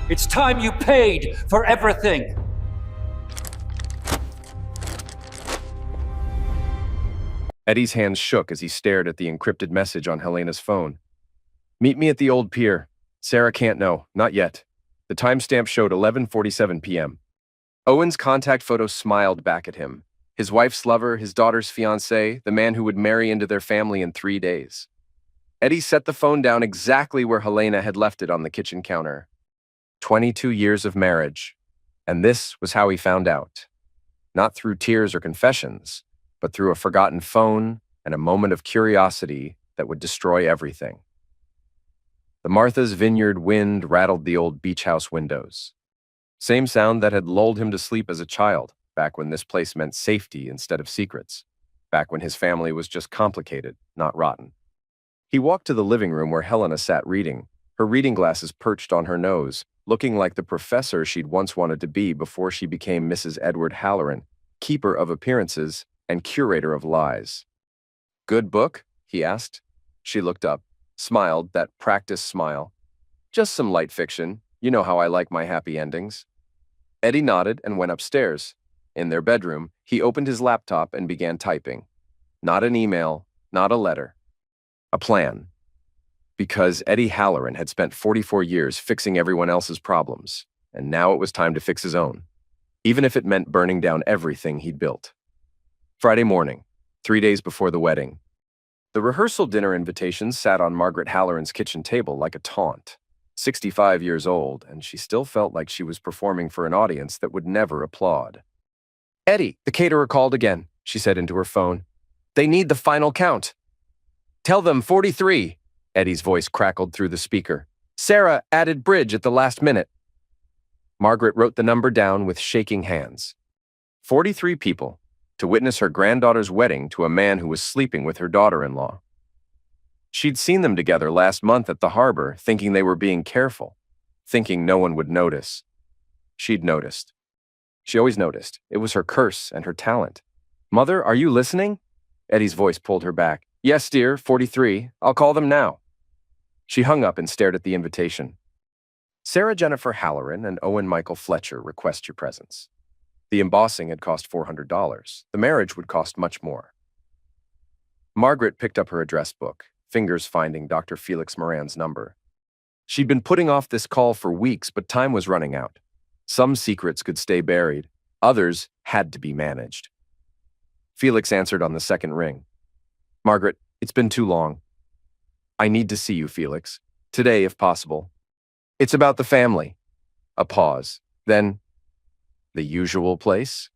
It's time you paid for everything! Eddie's hands shook as he stared at the encrypted message on Helena's phone. Meet me at the old pier. Sarah can't know, not yet. The timestamp showed 11:47 p.m. Owen's contact photo smiled back at him. His wife's lover, his daughter's fiancé, the man who would marry into their family in 3 days. Eddie set the phone down exactly where Helena had left it on the kitchen counter. 22 years of marriage. And this was how he found out. Not through tears or confessions, but through a forgotten phone and a moment of curiosity that would destroy everything. The Martha's Vineyard wind rattled the old beach house windows. Same sound that had lulled him to sleep as a child, back when this place meant safety instead of secrets, back when his family was just complicated, not rotten. He walked to the living room where Helena sat reading, her reading glasses perched on her nose, looking like the professor she'd once wanted to be before she became Mrs. Edward Halloran, keeper of appearances and curator of lies. Good book? He asked. She looked up, smiled, that practiced smile. Just some light fiction. You know how I like my happy endings. Eddie nodded and went upstairs. In their bedroom, he opened his laptop and began typing. Not an email, not a letter. A plan. Because Eddie Halloran had spent 44 years fixing everyone else's problems, and now it was time to fix his own, even if it meant burning down everything he'd built. Friday morning, 3 days before the wedding. The rehearsal dinner invitations sat on Margaret Halloran's kitchen table like a taunt. 65 years old, and she still felt like she was performing for an audience that would never applaud. Eddie, the caterer called again, she said into her phone. They need the final count. Tell them 43, Eddie's voice crackled through the speaker. Sarah added bridge at the last minute. Margaret wrote the number down with shaking hands. 43 people, to witness her granddaughter's wedding to a man who was sleeping with her daughter-in-law. She'd seen them together last month at the harbor, thinking they were being careful, thinking no one would notice. She'd noticed. She always noticed. It was her curse and her talent. Mother, are you listening? Eddie's voice pulled her back. Yes, dear, 43. I'll call them now. She hung up and stared at the invitation. Sarah Jennifer Halloran and Owen Michael Fletcher request your presence. The embossing had cost $400. The marriage would cost much more. Margaret picked up her address book, fingers finding Dr. Felix Moran's number. She'd been putting off this call for weeks, but time was running out. Some secrets could stay buried. Others had to be managed. Felix answered on the second ring. Margaret, it's been too long. I need to see you, Felix. Today, if possible. It's about the family. A pause. Then, the usual place?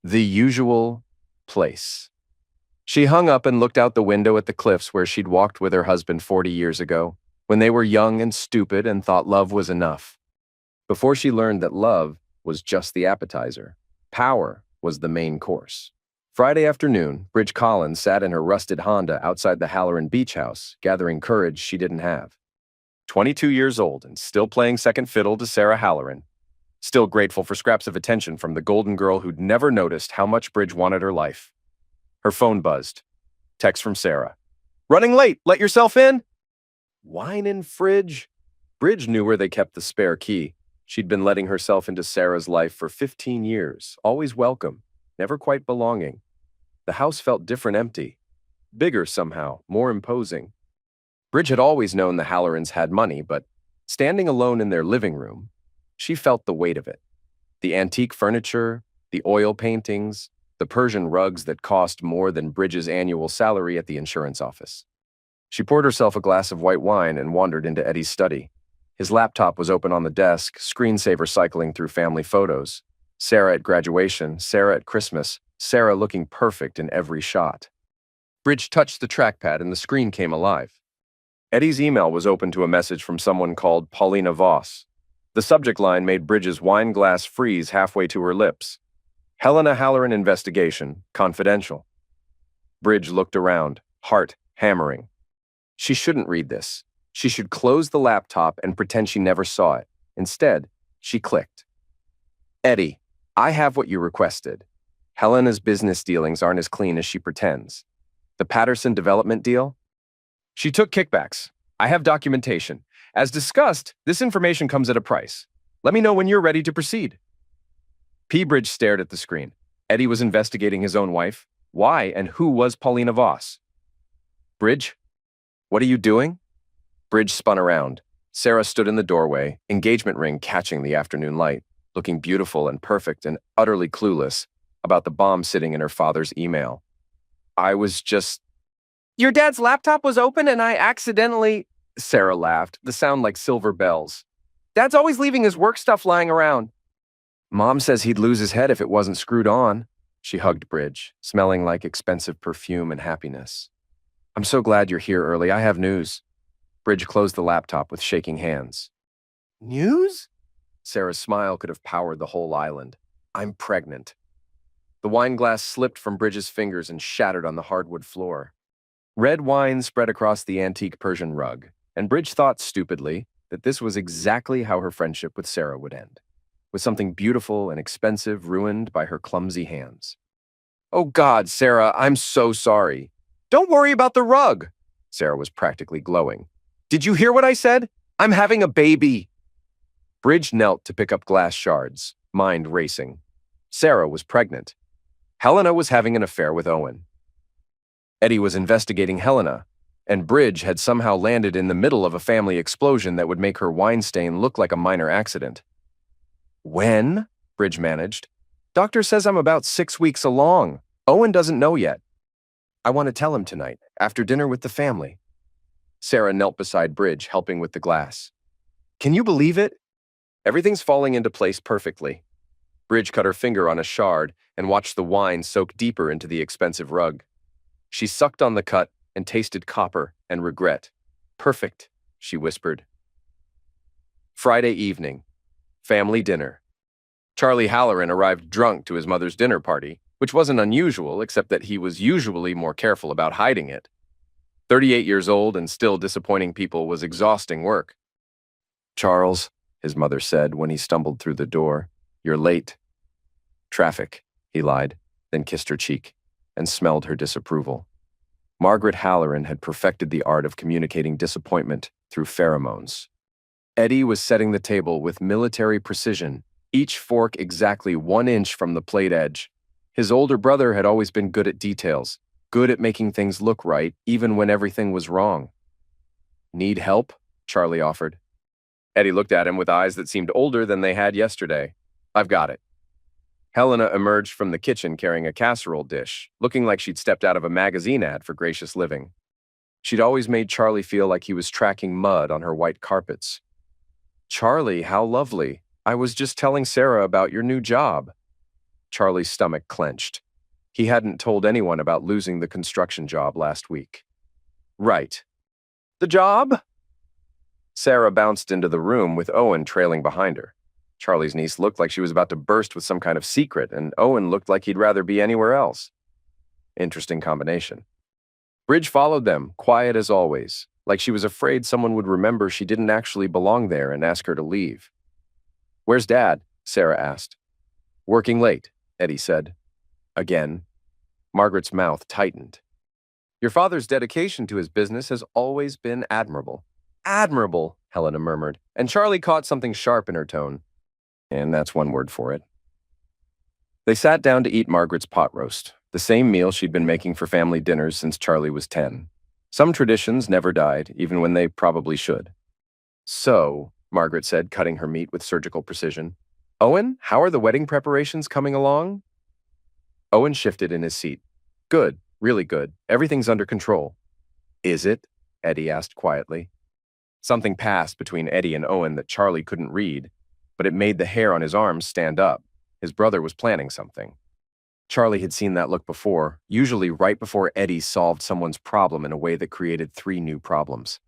The usual place. She hung up and looked out the window at the cliffs where she'd walked with her husband 40 years ago, when they were young and stupid and thought love was enough. Before she learned that love was just the appetizer, power was the main course. Friday afternoon, Bridge Collins sat in her rusted Honda outside the Halloran Beach House, gathering courage she didn't have. 22 years old and still playing second fiddle to Sarah Halloran. Still grateful for scraps of attention from the golden girl who'd never noticed how much Bridge wanted her life. Her phone buzzed. Text from Sarah. Running late, let yourself in? Wine in fridge? Bridge knew where they kept the spare key. She'd been letting herself into Sarah's life for 15 years, always welcome, never quite belonging. The house felt different, empty. Bigger somehow, more imposing. Bridge had always known the Hallorans had money, but standing alone in their living room, she felt the weight of it. The antique furniture, the oil paintings, the Persian rugs that cost more than Bridge's annual salary at the insurance office. She poured herself a glass of white wine and wandered into Eddie's study. His laptop was open on the desk, screensaver cycling through family photos. Sarah at graduation, Sarah at Christmas, Sarah looking perfect in every shot. Bridge touched the trackpad and the screen came alive. Eddie's email was open to a message from someone called Paulina Voss. The subject line made Bridge's wine glass freeze halfway to her lips. Helena Halloran investigation, confidential. Bridge looked around, heart hammering. She shouldn't read this. She should close the laptop and pretend she never saw it. Instead, she clicked. Eddie, I have what you requested. Helena's business dealings aren't as clean as she pretends. The Patterson development deal? She took kickbacks. I have documentation. As discussed, this information comes at a price. Let me know when you're ready to proceed. P. Bridge stared at the screen. Eddie was investigating his own wife. Why and who was Paulina Voss? Bridge? What are you doing? Bridge spun around. Sarah stood in the doorway, engagement ring catching the afternoon light, looking beautiful and perfect and utterly clueless about the bomb sitting in her father's email. I was just... Your dad's laptop was open and I accidentally... Sarah laughed, the sound like silver bells. Dad's always leaving his work stuff lying around. Mom says he'd lose his head if it wasn't screwed on. She hugged Bridge, smelling like expensive perfume and happiness. I'm so glad you're here early. I have news. Bridge closed the laptop with shaking hands. News? Sarah's smile could have powered the whole island. I'm pregnant. The wine glass slipped from Bridge's fingers and shattered on the hardwood floor. Red wine spread across the antique Persian rug, and Bridge thought stupidly that this was exactly how her friendship with Sarah would end, with something beautiful and expensive ruined by her clumsy hands. Oh God, Sarah, I'm so sorry. Don't worry about the rug. Sarah was practically glowing. Did you hear what I said? I'm having a baby. Bridge knelt to pick up glass shards, mind racing. Sarah was pregnant. Helena was having an affair with Owen. Eddie was investigating Helena, and Bridge had somehow landed in the middle of a family explosion that would make her wine stain look like a minor accident. When? Bridge managed. Doctor says I'm about 6 weeks along. Owen doesn't know yet. I want to tell him tonight, after dinner with the family. Sarah knelt beside Bridge, helping with the glass. Can you believe it? Everything's falling into place perfectly. Bridge cut her finger on a shard and watched the wine soak deeper into the expensive rug. She sucked on the cut and tasted copper and regret. Perfect, she whispered. Friday evening. Family dinner. Charlie Halloran arrived drunk to his mother's dinner party, which wasn't unusual except that he was usually more careful about hiding it. 38 years old and still disappointing people was exhausting work. Charles, his mother said when he stumbled through the door, you're late. Traffic, he lied, then kissed her cheek and smelled her disapproval. Margaret Halloran had perfected the art of communicating disappointment through pheromones. Eddie was setting the table with military precision, each fork exactly 1 inch from the plate edge. His older brother had always been good at details, good at making things look right, even when everything was wrong. Need help? Charlie offered. Eddie looked at him with eyes that seemed older than they had yesterday. I've got it. Helena emerged from the kitchen carrying a casserole dish, looking like she'd stepped out of a magazine ad for Gracious Living. She'd always made Charlie feel like he was tracking mud on her white carpets. Charlie, how lovely. I was just telling Sarah about your new job. Charlie's stomach clenched. He hadn't told anyone about losing the construction job last week. Right. The job? Sarah bounced into the room with Owen trailing behind her. Charlie's niece looked like she was about to burst with some kind of secret, and Owen looked like he'd rather be anywhere else. Interesting combination. Bridge followed them, quiet as always, like she was afraid someone would remember she didn't actually belong there and ask her to leave. Where's Dad? Sarah asked. Working late, Eddie said. Again. Margaret's mouth tightened. Your father's dedication to his business has always been admirable. Admirable, Helena murmured, and Charlie caught something sharp in her tone. And that's one word for it. They sat down to eat Margaret's pot roast, the same meal she'd been making for family dinners since Charlie was 10. Some traditions never died, even when they probably should. So, Margaret said, cutting her meat with surgical precision, Owen, how are the wedding preparations coming along? Owen shifted in his seat. Good, really good. Everything's under control. Is it? Eddie asked quietly. Something passed between Eddie and Owen that Charlie couldn't read, but it made the hair on his arms stand up. His brother was planning something. Charlie had seen that look before, usually right before Eddie solved someone's problem in a way that created 3 new problems.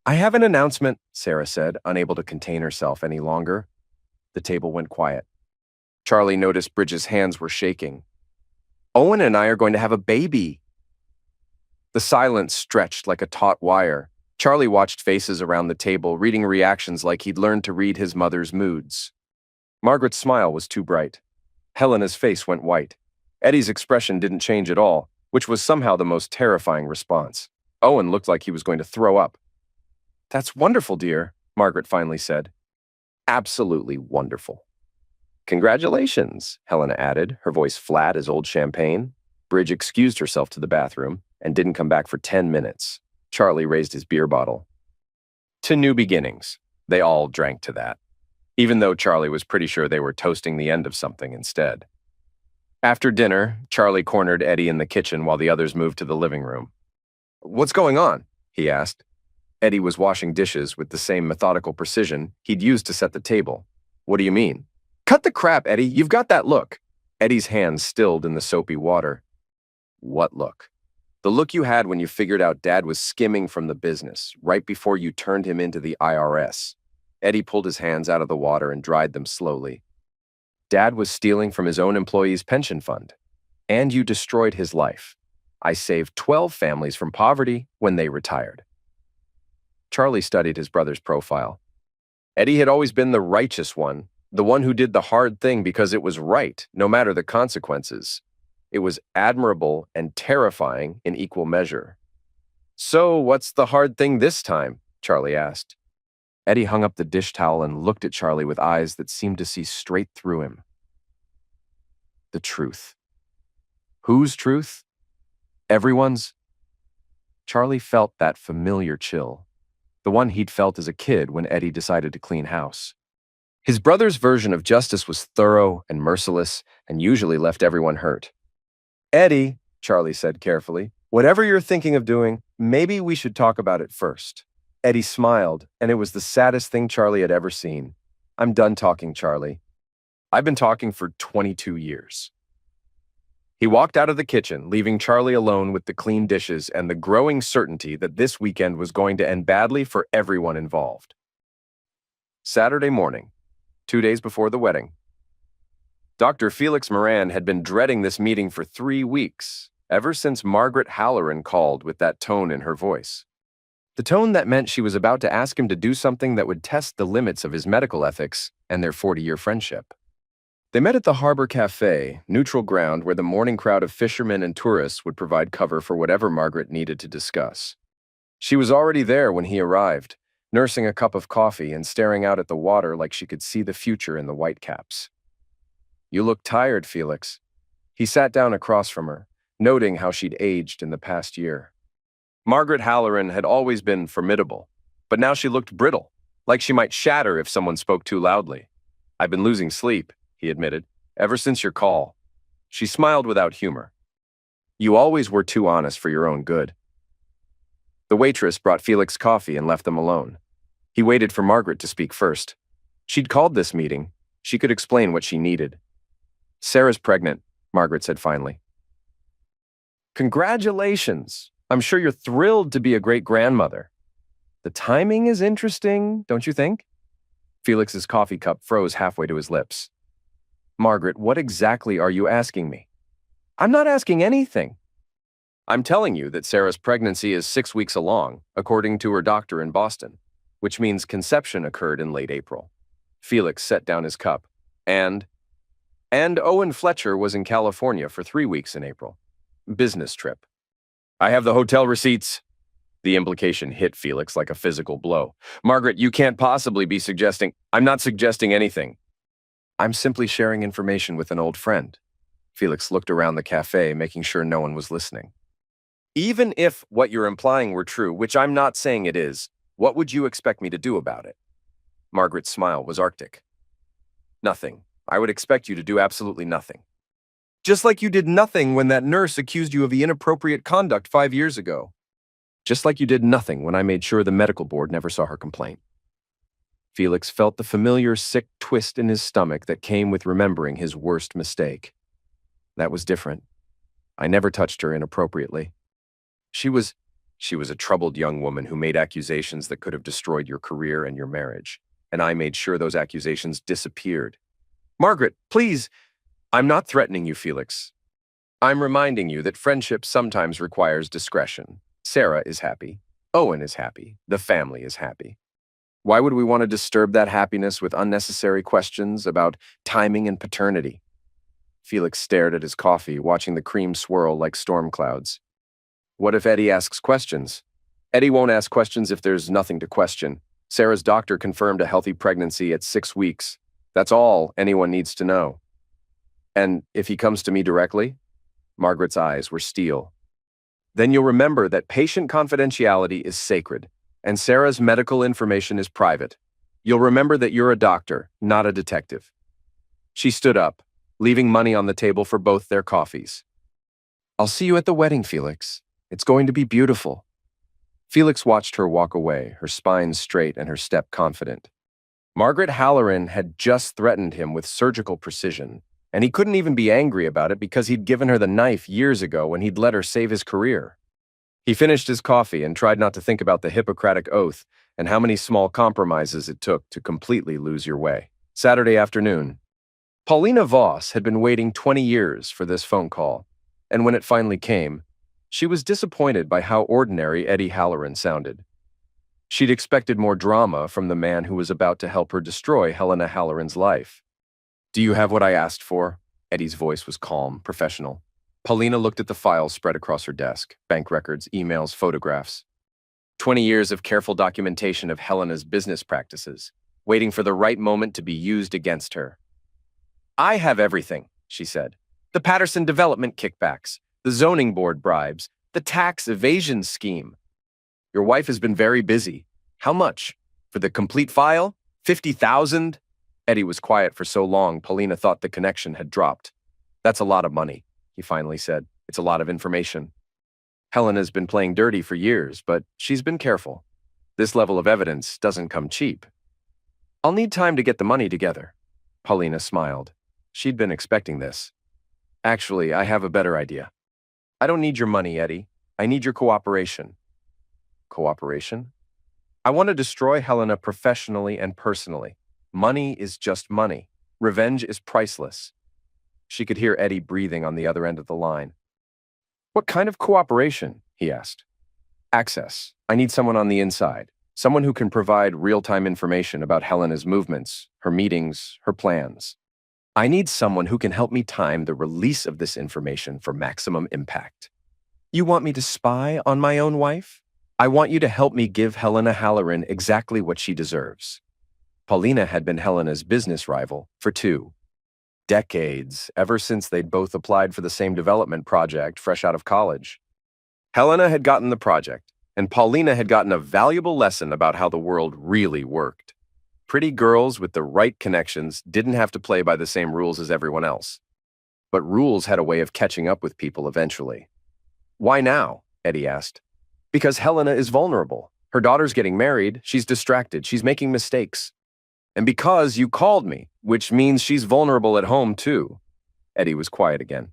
I have an announcement, Sarah said, unable to contain herself any longer. The table went quiet. Charlie noticed Bridge's hands were shaking. Owen and I are going to have a baby. The silence stretched like a taut wire. Charlie watched faces around the table, reading reactions like he'd learned to read his mother's moods. Margaret's smile was too bright. Helena's face went white. Eddie's expression didn't change at all, which was somehow the most terrifying response. Owen looked like he was going to throw up. That's wonderful, dear, Margaret finally said. Absolutely wonderful. Congratulations, Helena added, her voice flat as old champagne. Bridge excused herself to the bathroom and didn't come back for 10 minutes. Charlie raised his beer bottle. To new beginnings. They all drank to that, even though Charlie was pretty sure they were toasting the end of something instead. After dinner, Charlie cornered Eddie in the kitchen while the others moved to the living room. "What's going on?" he asked. Eddie was washing dishes with the same methodical precision he'd used to set the table. "What do you mean?" "Cut the crap, Eddie. You've got that look." Eddie's hands stilled in the soapy water. "What look?" "The look you had when you figured out Dad was skimming from the business, right before you turned him into the IRS. Eddie pulled his hands out of the water and dried them slowly. "Dad was stealing from his own employees' pension fund. And you destroyed his life. I saved 12 families from poverty when they retired." Charlie studied his brother's profile. Eddie had always been the righteous one, the one who did the hard thing because it was right, no matter the consequences. It was admirable and terrifying in equal measure. "So, what's the hard thing this time?" Charlie asked. Eddie hung up the dish towel and looked at Charlie with eyes that seemed to see straight through him. "The truth." "Whose truth?" "Everyone's." Charlie felt that familiar chill, the one he'd felt as a kid when Eddie decided to clean house. His brother's version of justice was thorough and merciless and usually left everyone hurt. "Eddie," Charlie said carefully, "whatever you're thinking of doing, maybe we should talk about it first." Eddie smiled, and it was the saddest thing Charlie had ever seen. "I'm done talking, Charlie. I've been talking for 22 years. He walked out of the kitchen, leaving Charlie alone with the clean dishes and the growing certainty that this weekend was going to end badly for everyone involved. Saturday morning, 2 days before the wedding. Dr. Felix Moran had been dreading this meeting for 3 weeks, ever since Margaret Halloran called with that tone in her voice. The tone that meant she was about to ask him to do something that would test the limits of his medical ethics and their 40-year friendship. They met at the Harbor Cafe, neutral ground where the morning crowd of fishermen and tourists would provide cover for whatever Margaret needed to discuss. She was already there when he arrived, nursing a cup of coffee and staring out at the water like she could see the future in the whitecaps. "You look tired, Felix." He sat down across from her, noting how she'd aged in the past year. Margaret Halloran had always been formidable, but now she looked brittle, like she might shatter if someone spoke too loudly. "I've been losing sleep," he admitted, "ever since your call." She smiled without humor. "You always were too honest for your own good." The waitress brought Felix coffee and left them alone. He waited for Margaret to speak first. She'd called this meeting. She could explain what she needed. "Sarah's pregnant," Margaret said finally. "Congratulations. I'm sure you're thrilled to be a great-grandmother. The timing is interesting, don't you think?" Felix's coffee cup froze halfway to his lips. "Margaret, what exactly are you asking me?" "I'm not asking anything. I'm telling you that Sarah's pregnancy is 6 weeks along, according to her doctor in Boston, which means conception occurred in late April." Felix set down his cup. And Owen Fletcher was in California for 3 weeks in April. Business trip. "I have the hotel receipts." The implication hit Felix like a physical blow. "Margaret, you can't possibly be suggesting—" "I'm not suggesting anything. I'm simply sharing information with an old friend." Felix looked around the cafe, making sure no one was listening. "Even if what you're implying were true, which I'm not saying it is, what would you expect me to do about it?" Margaret's smile was arctic. "Nothing. I would expect you to do absolutely nothing. Just like you did nothing when that nurse accused you of the inappropriate conduct 5 years ago. Just like you did nothing when I made sure the medical board never saw her complaint." Felix felt the familiar sick twist in his stomach that came with remembering his worst mistake. That was different. I never touched her inappropriately. She was a troubled young woman who made accusations that could have destroyed your career and your marriage, and I made sure those accusations disappeared. Margaret, please. I'm not threatening you, Felix. I'm reminding you that friendship sometimes requires discretion. Sarah is happy. Owen is happy. The family is happy. Why would we want to disturb that happiness with unnecessary questions about timing and paternity? Felix stared at his coffee, watching the cream swirl like storm clouds. What if Eddie asks questions? Eddie won't ask questions if there's nothing to question, Sarah's doctor confirmed a healthy pregnancy at 6 weeks. That's all anyone needs to know. And if he comes to me directly? Margaret's eyes were steel. Then you'll remember that patient confidentiality is sacred, and Sarah's medical information is private. You'll remember that you're a doctor, not a detective. She stood up, leaving money on the table for both their coffees. I'll see you at the wedding, Felix. It's going to be beautiful. Felix watched her walk away, her spine straight and her step confident. Margaret Halloran had just threatened him with surgical precision, and he couldn't even be angry about it because he'd given her the knife years ago when he'd let her save his career. He finished his coffee and tried not to think about the Hippocratic Oath and how many small compromises it took to completely lose your way. Saturday afternoon. Paulina Voss had been waiting 20 years for this phone call, and when it finally came, she was disappointed by how ordinary Eddie Halloran sounded. She'd expected more drama from the man who was about to help her destroy Helena Halloran's life. Do you have what I asked for? Eddie's voice was calm, professional. Paulina looked at the files spread across her desk, bank records, emails, photographs. 20 years of careful documentation of Helena's business practices, waiting for the right moment to be used against her. I have everything, she said. The Patterson development kickbacks, the zoning board bribes, the tax evasion scheme. Your wife has been very busy. How much? For the complete file? 50,000? Eddie was quiet for so long, Paulina thought the connection had dropped. That's a lot of money, he finally said. It's a lot of information. Helena's been playing dirty for years, but she's been careful. This level of evidence doesn't come cheap. I'll need time to get the money together. Paulina smiled. She'd been expecting this. Actually, I have a better idea. I don't need your money, Eddie. I need your cooperation. Cooperation? I want to destroy Helena professionally and personally. Money is just money. Revenge is priceless. She could hear Eddie breathing on the other end of the line. What kind of cooperation? He asked. Access. I need someone on the inside. Someone who can provide real-time information about Helena's movements, her meetings, her plans. I need someone who can help me time the release of this information for maximum impact. You want me to spy on my own wife? I want you to help me give Helena Halloran exactly what she deserves. Paulina had been Helena's business rival for 2 decades, ever since they'd both applied for the same development project fresh out of college. Helena had gotten the project, and Paulina had gotten a valuable lesson about how the world really worked. Pretty girls with the right connections didn't have to play by the same rules as everyone else. But rules had a way of catching up with people eventually. Why now? Eddie asked. Because Helena is vulnerable. Her daughter's getting married, she's distracted, she's making mistakes. And because you called me, which means she's vulnerable at home too. Eddie was quiet again.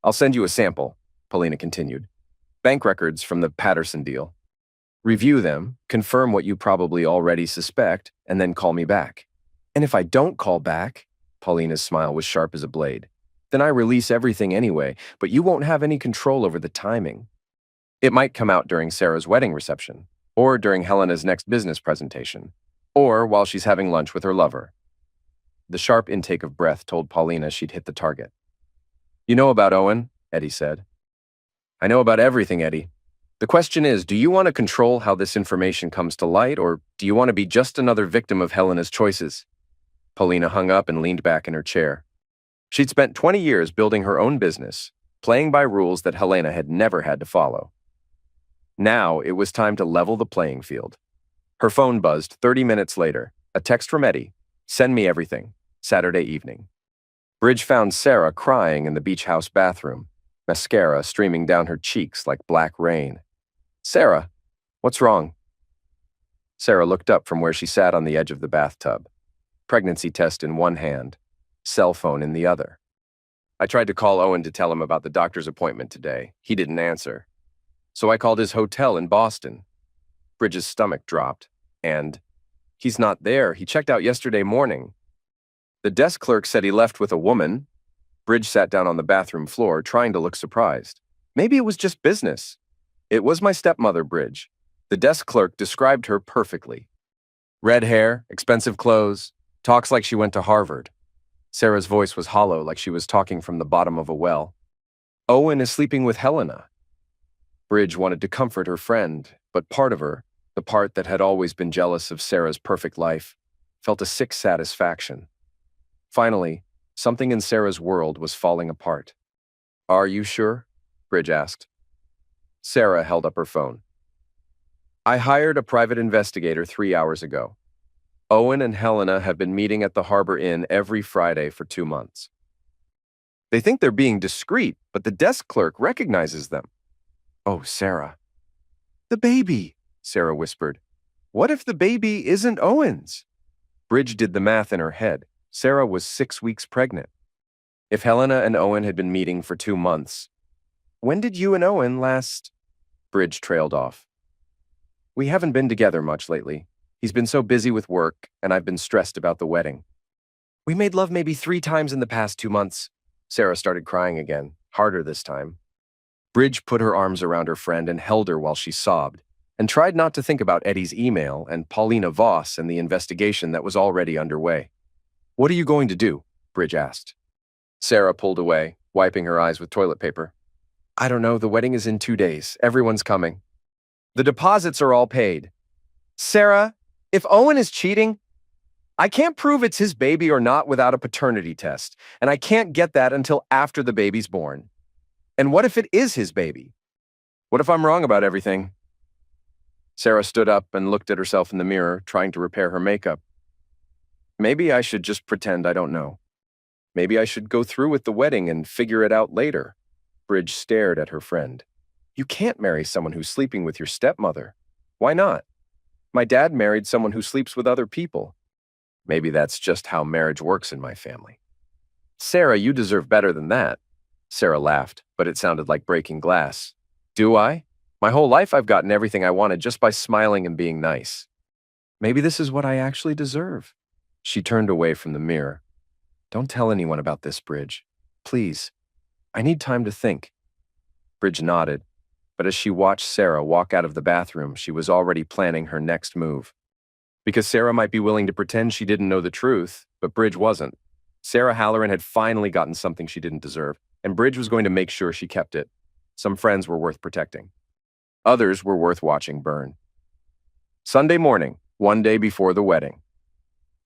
I'll send you a sample, Paulina continued. Bank records from the Patterson deal. Review them, confirm what you probably already suspect, and then call me back. And if I don't call back, Paulina's smile was sharp as a blade, then I release everything anyway, but you won't have any control over the timing. It might come out during Sarah's wedding reception, or during Helena's next business presentation, or while she's having lunch with her lover. The sharp intake of breath told Paulina she'd hit the target. You know about Owen, Eddie said. I know about everything, Eddie. The question is, do you want to control how this information comes to light, or do you want to be just another victim of Helena's choices? Paulina hung up and leaned back in her chair. She'd spent 20 years building her own business, playing by rules that Helena had never had to follow. Now it was time to level the playing field. Her phone buzzed 30 minutes later, a text from Eddie. Send me everything. Saturday evening. Bridge found Sarah crying in the beach house bathroom, mascara streaming down her cheeks like black rain. Sarah, what's wrong? Sarah looked up from where she sat on the edge of the bathtub, pregnancy test in one hand, cell phone in the other. I tried to call Owen to tell him about the doctor's appointment today. He didn't answer. So I called his hotel in Boston. Bridge's stomach dropped, and he's not there. He checked out yesterday morning. The desk clerk said he left with a woman. Bridge sat down on the bathroom floor, trying to look surprised. Maybe it was just business. It was my stepmother, Bridge. The desk clerk described her perfectly. Red hair, expensive clothes, talks like she went to Harvard. Sarah's voice was hollow, like she was talking from the bottom of a well. Owen is sleeping with Helena. Bridge wanted to comfort her friend, but part of her, The part that had always been jealous of Sarah's perfect life felt a sick satisfaction. Finally, something in Sarah's world was falling apart. "Are you sure?" Bridge asked. Sarah held up her phone. "I hired a private investigator 3 hours ago. Owen and Helena have been meeting at the Harbor Inn every Friday for 2 months. They think they're being discreet, but the desk clerk recognizes them." "Oh, Sarah." "The baby," Sarah whispered. "What if the baby isn't Owen's?" Bridge did the math in her head. Sarah was 6 weeks pregnant. If Helena and Owen had been meeting for 2 months, when did you and Owen last? Bridge trailed off. "We haven't been together much lately. He's been so busy with work, and I've been stressed about the wedding." "We made love maybe 3 times in the past 2 months. Sarah started crying again, harder this time. Bridge put her arms around her friend and held her while she sobbed, and tried not to think about Eddie's email and Paulina Voss and the investigation that was already underway. "What are you going to do?" Bridge asked. Sarah pulled away, wiping her eyes with toilet paper. "I don't know, the wedding is in 2 days. Everyone's coming. The deposits are all paid." "Sarah, if Owen is cheating, I can't prove it's his baby or not without a paternity test, and I can't get that until after the baby's born. And what if it is his baby? What if I'm wrong about everything?" Sarah stood up and looked at herself in the mirror, trying to repair her makeup. "Maybe I should just pretend I don't know. Maybe I should go through with the wedding and figure it out later." Bridge stared at her friend. "You can't marry someone who's sleeping with your stepmother." "Why not? My dad married someone who sleeps with other people. Maybe that's just how marriage works in my family." "Sarah, you deserve better than that." Sarah laughed, but it sounded like breaking glass. "Do I? My whole life I've gotten everything I wanted just by smiling and being nice. Maybe this is what I actually deserve." She turned away from the mirror. "Don't tell anyone about this, Bridge. Please. I need time to think." Bridge nodded, but as she watched Sarah walk out of the bathroom, she was already planning her next move. Because Sarah might be willing to pretend she didn't know the truth, but Bridge wasn't. Sarah Halloran had finally gotten something she didn't deserve, and Bridge was going to make sure she kept it. Some friends were worth protecting. Others were worth watching burn. Sunday morning, 1 day before the wedding.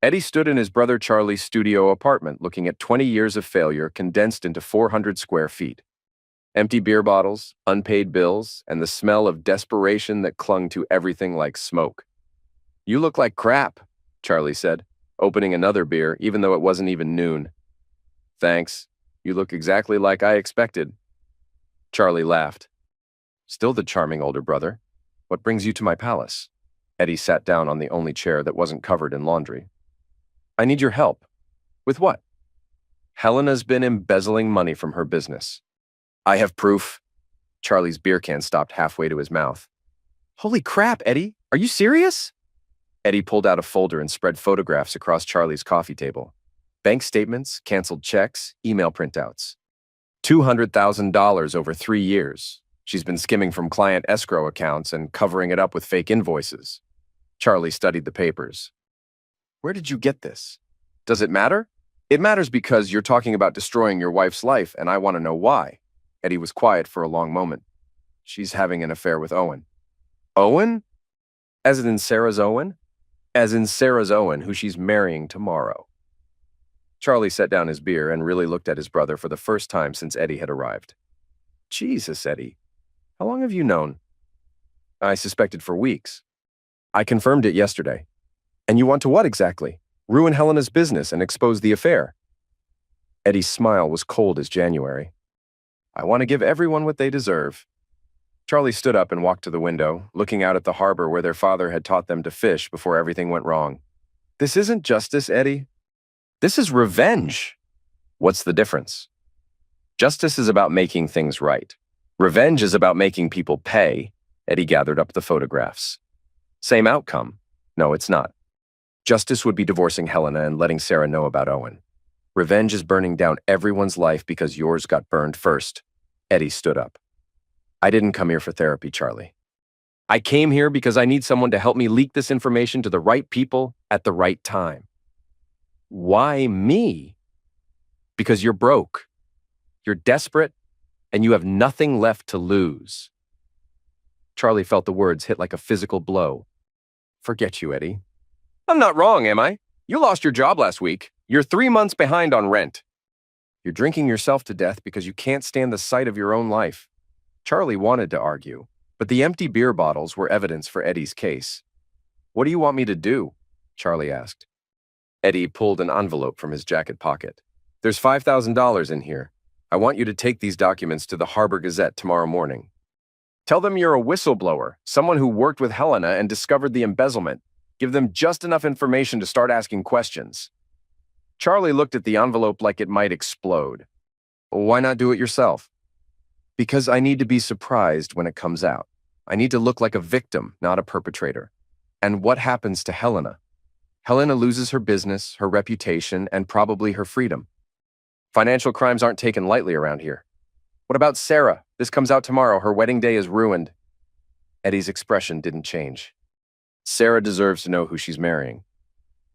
Eddie stood in his brother Charlie's studio apartment looking at 20 years of failure condensed into 400 square feet. Empty beer bottles, unpaid bills, and the smell of desperation that clung to everything like smoke. "You look like crap," Charlie said, opening another beer even though it wasn't even noon. "Thanks. You look exactly like I expected." Charlie laughed. "Still the charming older brother. What brings you to my palace?" Eddie sat down on the only chair that wasn't covered in laundry. "I need your help." "With what?" "Helena's been embezzling money from her business." "I have proof." Charlie's beer can stopped halfway to his mouth. "Holy crap, Eddie. Are you serious?" Eddie pulled out a folder and spread photographs across Charlie's coffee table. Bank statements, canceled checks, email printouts. $200,000 over 3 years. She's been skimming from client escrow accounts and covering it up with fake invoices. Charlie studied the papers. "Where did you get this?" "Does it matter?" "It matters because you're talking about destroying your wife's life, and I want to know why." Eddie was quiet for a long moment. "She's having an affair with Owen." "Owen? As in Sarah's Owen?" "As in Sarah's Owen, who she's marrying tomorrow." Charlie set down his beer and really looked at his brother for the first time since Eddie had arrived. "Jesus, Eddie. How long have you known?" "I suspected for weeks. I confirmed it yesterday." "And you want to what exactly? Ruin Helena's business and expose the affair?" Eddie's smile was cold as January. "I want to give everyone what they deserve." Charlie stood up and walked to the window, looking out at the harbor where their father had taught them to fish before everything went wrong. "This isn't justice, Eddie. This is revenge." "What's the difference?" "Justice is about making things right. Revenge is about making people pay." Eddie gathered up the photographs. "Same outcome." "No, it's not. Justice would be divorcing Helena and letting Sarah know about Owen. Revenge is burning down everyone's life because yours got burned first." Eddie stood up. "I didn't come here for therapy, Charlie. I came here because I need someone to help me leak this information to the right people at the right time." "Why me?" "Because you're broke. You're desperate, and you have nothing left to lose." Charlie felt the words hit like a physical blow. Forget you, Eddie. I'm not wrong, am I? You lost your job last week. You're 3 months behind on rent. You're drinking yourself to death because you can't stand the sight of your own life. Charlie wanted to argue, but the empty beer bottles were evidence for Eddie's case. What do you want me to do? Charlie asked. Eddie pulled an envelope from his jacket pocket. There's $5,000 in here. I want you to take these documents to the Harbor Gazette tomorrow morning. Tell them you're a whistleblower, someone who worked with Helena and discovered the embezzlement. Give them just enough information to start asking questions. Charlie looked at the envelope like it might explode. Why not do it yourself? Because I need to be surprised when it comes out. I need to look like a victim, not a perpetrator. And what happens to Helena? Helena loses her business, her reputation, and probably her freedom. Financial crimes aren't taken lightly around here. What about Sarah? This comes out tomorrow. Her wedding day is ruined. Eddie's expression didn't change. Sarah deserves to know who she's marrying.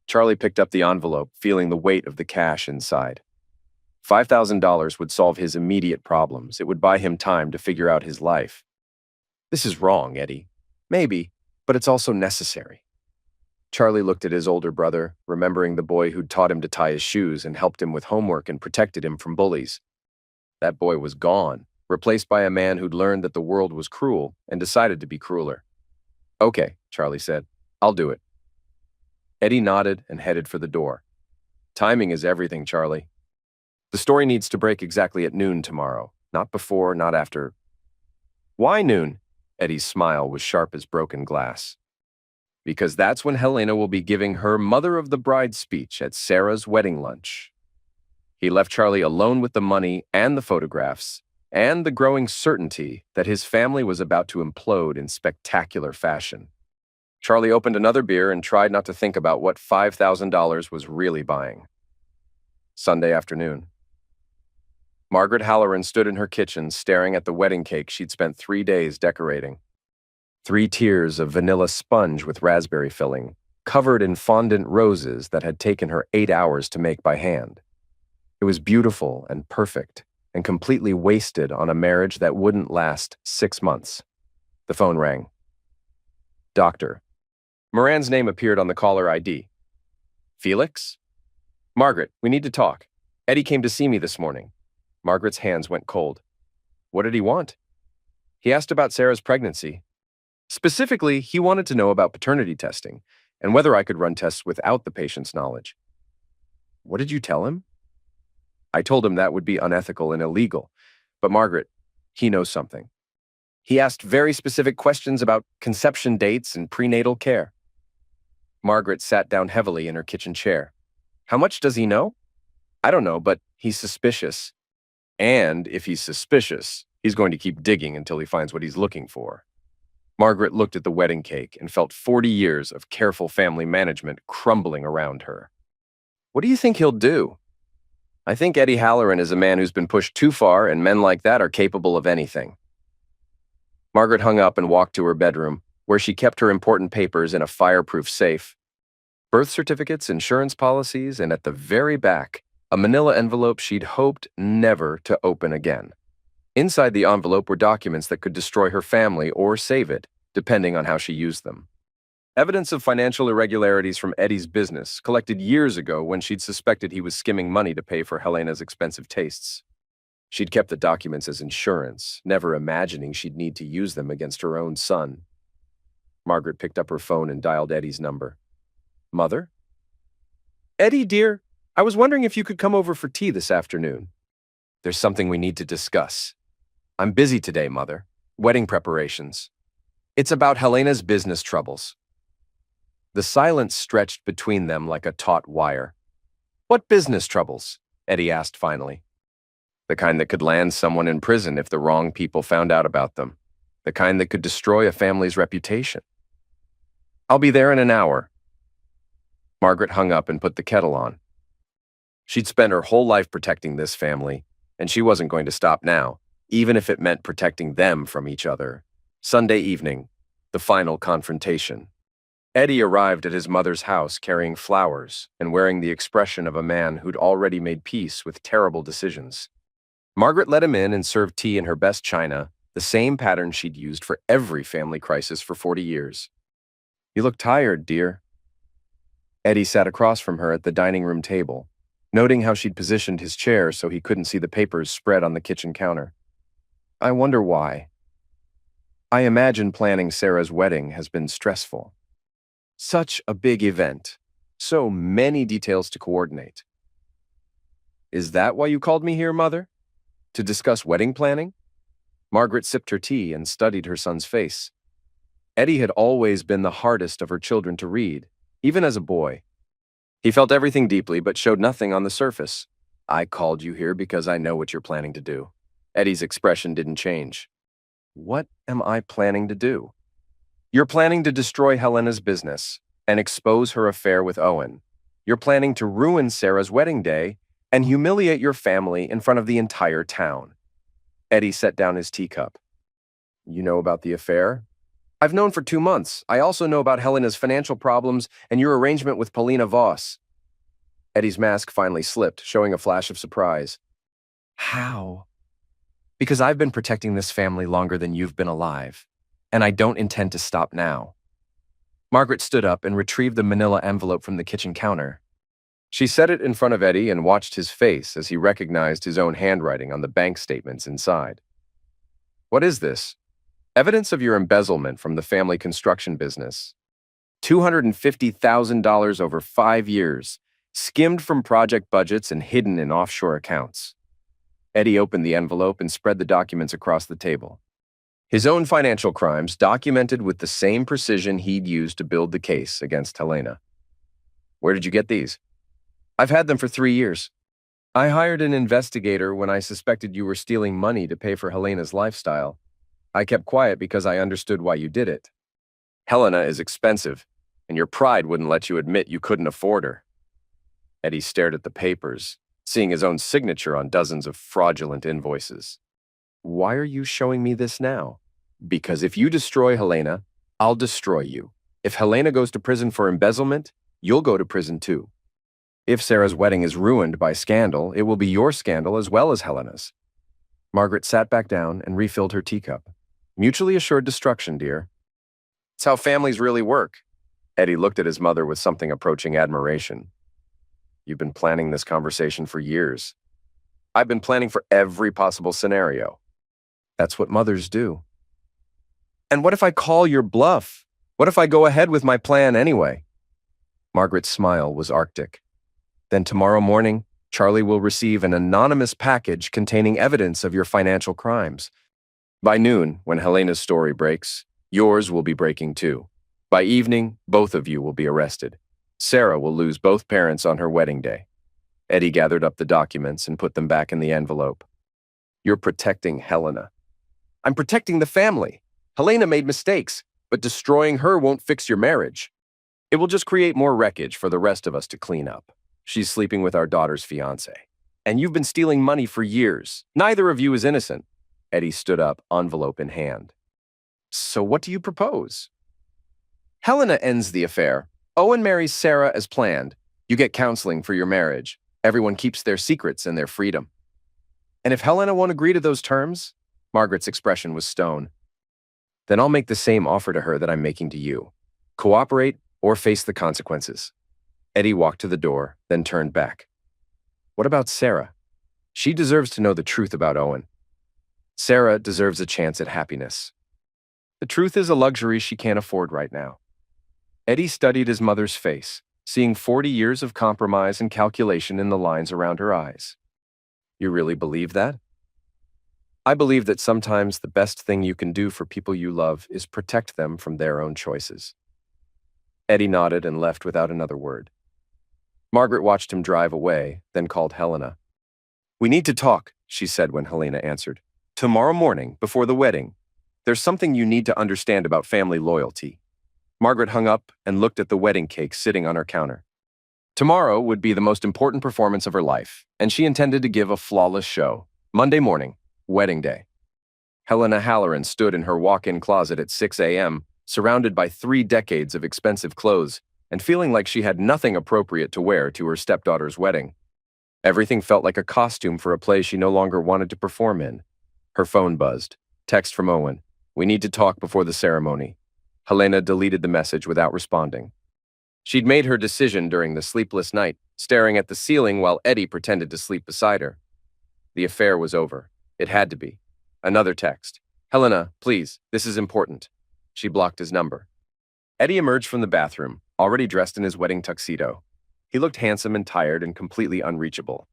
Charlie picked up the envelope, feeling the weight of the cash inside. $5,000 would solve his immediate problems. It would buy him time to figure out his life. This is wrong, Eddie. Maybe, but it's also necessary. Charlie looked at his older brother, remembering the boy who'd taught him to tie his shoes and helped him with homework and protected him from bullies. That boy was gone, replaced by a man who'd learned that the world was cruel and decided to be crueler. Okay, Charlie said. I'll do it. Eddie nodded and headed for the door. Timing is everything, Charlie. The story needs to break exactly at noon tomorrow. Not before, not after. Why noon? Eddie's smile was sharp as broken glass. Because that's when Helena will be giving her mother of the bride speech at Sarah's wedding lunch. He left Charlie alone with the money and the photographs, and the growing certainty that his family was about to implode in spectacular fashion. Charlie opened another beer and tried not to think about what $5,000 was really buying. Sunday afternoon. Margaret Halloran stood in her kitchen staring at the wedding cake she'd spent 3 days decorating. 3 tiers of vanilla sponge with raspberry filling, covered in fondant roses that had taken her 8 hours to make by hand. It was beautiful and perfect, and completely wasted on a marriage that wouldn't last 6 months. The phone rang. Doctor. Moran's name appeared on the caller ID. Felix? Margaret, we need to talk. Eddie came to see me this morning. Margaret's hands went cold. What did he want? He asked about Sarah's pregnancy. Specifically, he wanted to know about paternity testing and whether I could run tests without the patient's knowledge. What did you tell him? I told him that would be unethical and illegal. But Margaret, he knows something. He asked very specific questions about conception dates and prenatal care. Margaret sat down heavily in her kitchen chair. How much does he know? I don't know, but he's suspicious. And if he's suspicious, he's going to keep digging until he finds what he's looking for. Margaret looked at the wedding cake and felt 40 years of careful family management crumbling around her. What do you think he'll do? I think Eddie Halloran is a man who's been pushed too far, and men like that are capable of anything. Margaret hung up and walked to her bedroom, where she kept her important papers in a fireproof safe. Birth certificates, insurance policies, and at the very back, a manila envelope she'd hoped never to open again. Inside the envelope were documents that could destroy her family or save it, depending on how she used them. Evidence of financial irregularities from Eddie's business, collected years ago when she'd suspected he was skimming money to pay for Helena's expensive tastes. She'd kept the documents as insurance, never imagining she'd need to use them against her own son. Margaret picked up her phone and dialed Eddie's number. Mother? Eddie, dear, I was wondering if you could come over for tea this afternoon. There's something we need to discuss. I'm busy today, Mother. Wedding preparations. It's about Helena's business troubles. The silence stretched between them like a taut wire. What business troubles? Eddie asked finally. The kind that could land someone in prison if the wrong people found out about them. The kind that could destroy a family's reputation. I'll be there in an hour. Margaret hung up and put the kettle on. She'd spent her whole life protecting this family, and she wasn't going to stop now, even if it meant protecting them from each other. Sunday evening, the final confrontation. Eddie arrived at his mother's house carrying flowers and wearing the expression of a man who'd already made peace with terrible decisions. Margaret let him in and served tea in her best china, the same pattern she'd used for every family crisis for 40 years. You look tired, dear. Eddie sat across from her at the dining room table, noting how she'd positioned his chair so he couldn't see the papers spread on the kitchen counter. I wonder why. I imagine planning Sarah's wedding has been stressful. Such a big event. So many details to coordinate. Is that why you called me here, Mother? To discuss wedding planning? Margaret sipped her tea and studied her son's face. Eddie had always been the hardest of her children to read, even as a boy. He felt everything deeply but showed nothing on the surface. I called you here because I know what you're planning to do. Eddie's expression didn't change. What am I planning to do? You're planning to destroy Helena's business and expose her affair with Owen. You're planning to ruin Sarah's wedding day and humiliate your family in front of the entire town. Eddie set down his teacup. You know about the affair? I've known for 2 months. I also know about Helena's financial problems and your arrangement with Paulina Voss. Eddie's mask finally slipped, showing a flash of surprise. How? Because I've been protecting this family longer than you've been alive, and I don't intend to stop now. Margaret stood up and retrieved the manila envelope from the kitchen counter. She set it in front of Eddie and watched his face as he recognized his own handwriting on the bank statements inside. What is this? Evidence of your embezzlement from the family construction business. $250,000 over 5 years, skimmed from project budgets and hidden in offshore accounts. Eddie opened the envelope and spread the documents across the table. His own financial crimes documented with the same precision he'd used to build the case against Helena. Where did you get these? I've had them for 3 years. I hired an investigator when I suspected you were stealing money to pay for Helena's lifestyle. I kept quiet because I understood why you did it. Helena is expensive, and your pride wouldn't let you admit you couldn't afford her. Eddie stared at the papers, seeing his own signature on dozens of fraudulent invoices. Why are you showing me this now? Because if you destroy Helena, I'll destroy you. If Helena goes to prison for embezzlement, you'll go to prison too. If Sarah's wedding is ruined by scandal, it will be your scandal as well as Helena's. Margaret sat back down and refilled her teacup. Mutually assured destruction, dear. It's how families really work. Eddie looked at his mother with something approaching admiration. You've been planning this conversation for years. I've been planning for every possible scenario. That's what mothers do. And what if I call your bluff? What if I go ahead with my plan anyway? Margaret's smile was arctic. Then tomorrow morning, Charlie will receive an anonymous package containing evidence of your financial crimes. By noon, when Helena's story breaks, yours will be breaking too. By evening, both of you will be arrested. Sarah will lose both parents on her wedding day. Eddie gathered up the documents and put them back in the envelope. You're protecting Helena. I'm protecting the family. Helena made mistakes, but destroying her won't fix your marriage. It will just create more wreckage for the rest of us to clean up. She's sleeping with our daughter's fiancé. And you've been stealing money for years. Neither of you is innocent. Eddie stood up, envelope in hand. So what do you propose? Helena ends the affair. Owen marries Sarah as planned. You get counseling for your marriage. Everyone keeps their secrets and their freedom. And if Helena won't agree to those terms? Margaret's expression was stone. Then I'll make the same offer to her that I'm making to you. Cooperate or face the consequences. Eddie walked to the door, then turned back. What about Sarah? She deserves to know the truth about Owen. Sarah deserves a chance at happiness. The truth is a luxury she can't afford right now. Eddie studied his mother's face, seeing 40 years of compromise and calculation in the lines around her eyes. You really believe that? I believe that sometimes the best thing you can do for people you love is protect them from their own choices. Eddie nodded and left without another word. Margaret watched him drive away, then called Helena. We need to talk, she said when Helena answered. Tomorrow morning, before the wedding. There's something you need to understand about family loyalty. Margaret hung up and looked at the wedding cake sitting on her counter. Tomorrow would be the most important performance of her life, and she intended to give a flawless show. Monday morning, wedding day. Helena Halloran stood in her walk-in closet at 6 a.m., surrounded by 3 decades of expensive clothes, and feeling like she had nothing appropriate to wear to her stepdaughter's wedding. Everything felt like a costume for a play she no longer wanted to perform in. Her phone buzzed. Text from Owen. We need to talk before the ceremony. Helena deleted the message without responding. She'd made her decision during the sleepless night, staring at the ceiling while Eddie pretended to sleep beside her. The affair was over. It had to be. Another text. Helena, please, this is important. She blocked his number. Eddie emerged from the bathroom, already dressed in his wedding tuxedo. He looked handsome and tired and completely unreachable.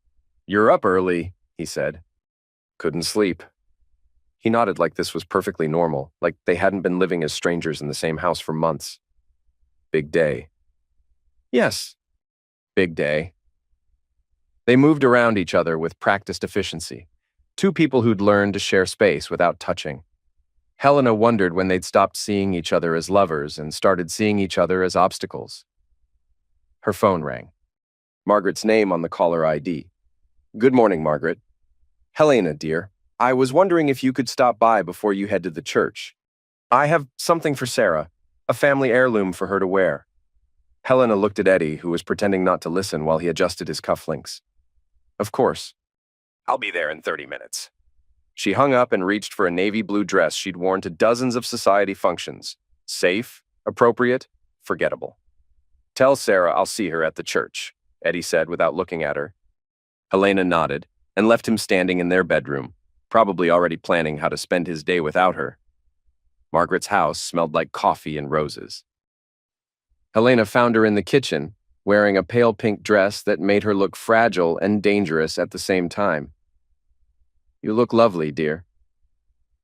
You're up early, he said. Couldn't sleep. He nodded like this was perfectly normal, like they hadn't been living as strangers in the same house for months. Big day. Yes, big day. They moved around each other with practiced efficiency. Two people who'd learned to share space without touching. Helena wondered when they'd stopped seeing each other as lovers and started seeing each other as obstacles. Her phone rang. Margaret's name on the caller ID. Good morning, Margaret. Helena, dear. I was wondering if you could stop by before you head to the church. I have something for Sarah, a family heirloom for her to wear. Helena looked at Eddie, who was pretending not to listen while he adjusted his cufflinks. Of course. I'll be there in 30 minutes. She hung up and reached for a navy blue dress she'd worn to dozens of society functions. Safe, appropriate, forgettable. Tell Sarah I'll see her at the church, Eddie said without looking at her. Helena nodded and left him standing in their bedroom, probably already planning how to spend his day without her. Margaret's house smelled like coffee and roses. Helena found her in the kitchen, wearing a pale pink dress that made her look fragile and dangerous at the same time. You look lovely, dear.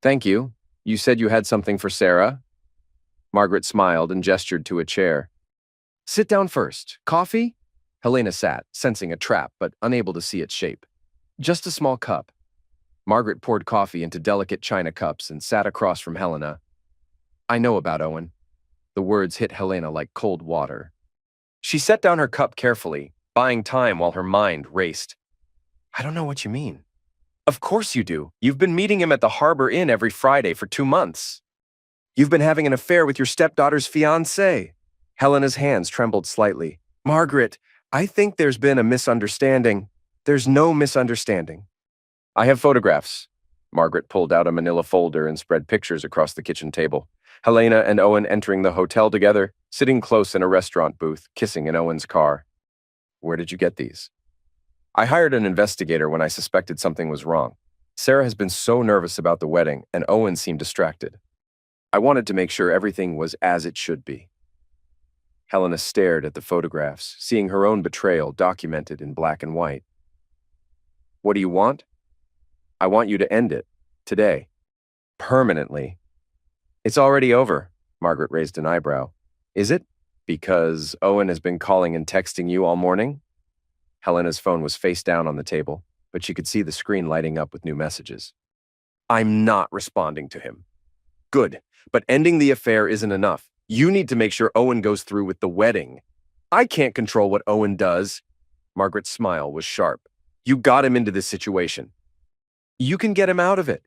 Thank you. You said you had something for Sarah? Margaret smiled and gestured to a chair. Sit down first. Coffee? Helena sat, sensing a trap but unable to see its shape. Just a small cup. Margaret poured coffee into delicate china cups and sat across from Helena. I know about Owen. The words hit Helena like cold water. She set down her cup carefully, buying time while her mind raced. I don't know what you mean. Of course you do. You've been meeting him at the Harbor Inn every Friday for 2 months. You've been having an affair with your stepdaughter's fiancé. Helena's hands trembled slightly. Margaret, I think there's been a misunderstanding. There's no misunderstanding. I have photographs. Margaret pulled out a manila folder and spread pictures across the kitchen table. Helena and Owen entering the hotel together, sitting close in a restaurant booth, kissing in Owen's car. Where did you get these? I hired an investigator when I suspected something was wrong. Sarah has been so nervous about the wedding, and Owen seemed distracted. I wanted to make sure everything was as it should be. Helena stared at the photographs, seeing her own betrayal documented in black and white. What do you want? I want you to end it. Today. Permanently. It's already over, Margaret raised an eyebrow. Is it? Because Owen has been calling and texting you all morning? Helena's phone was face down on the table, but she could see the screen lighting up with new messages. I'm not responding to him. Good, but ending the affair isn't enough. You need to make sure Owen goes through with the wedding. I can't control what Owen does. Margaret's smile was sharp. You got him into this situation. You can get him out of it.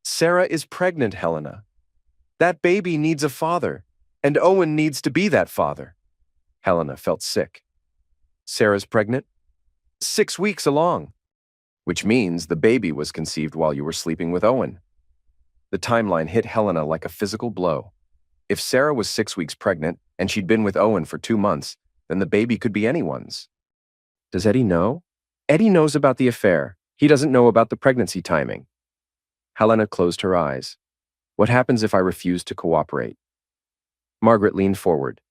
Sarah is pregnant, Helena. That baby needs a father, and Owen needs to be that father. Helena felt sick. Sarah's pregnant? 6 weeks along, which means the baby was conceived while you were sleeping with Owen. The timeline hit Helena like a physical blow. If Sarah was 6 weeks pregnant and she'd been with Owen for 2 months, then the baby could be anyone's. Does Eddie know? Eddie knows about the affair. He doesn't know about the pregnancy timing. Helena closed her eyes. What happens if I refuse to cooperate? Margaret leaned forward.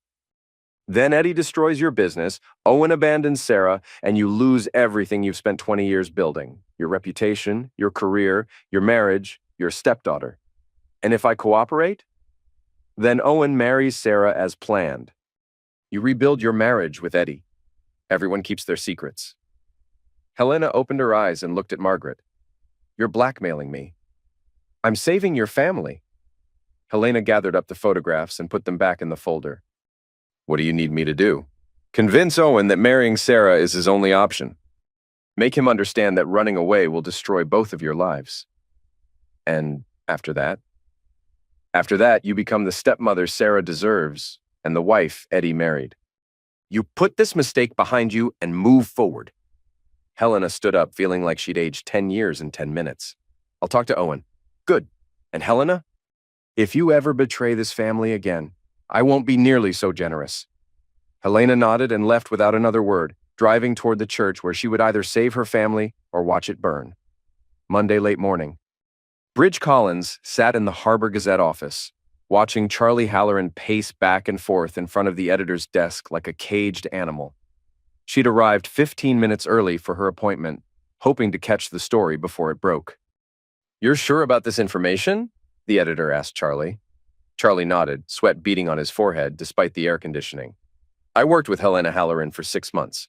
Then Eddie destroys your business, Owen abandons Sarah, and you lose everything you've spent 20 years building. Your reputation, your career, your marriage, your stepdaughter. And if I cooperate? Then Owen marries Sarah as planned. You rebuild your marriage with Eddie. Everyone keeps their secrets. Helena opened her eyes and looked at Margaret. You're blackmailing me. I'm saving your family. Helena gathered up the photographs and put them back in the folder. What do you need me to do? Convince Owen that marrying Sarah is his only option. Make him understand that running away will destroy both of your lives. And after that? After that, you become the stepmother Sarah deserves and the wife Eddie married. You put this mistake behind you and move forward. Helena stood up, feeling like she'd aged 10 years in 10 minutes. I'll talk to Owen. Good. And Helena? If you ever betray this family again, I won't be nearly so generous. Helena nodded and left without another word, driving toward the church where she would either save her family or watch it burn. Monday late morning. Bridge Collins sat in the Harbor Gazette office, watching Charlie Halloran pace back and forth in front of the editor's desk like a caged animal. She'd arrived 15 minutes early for her appointment, hoping to catch the story before it broke. "You're sure about this information?" the editor asked Charlie. Charlie nodded, sweat beading on his forehead despite the air conditioning. "I worked with Helena Halloran for 6 months.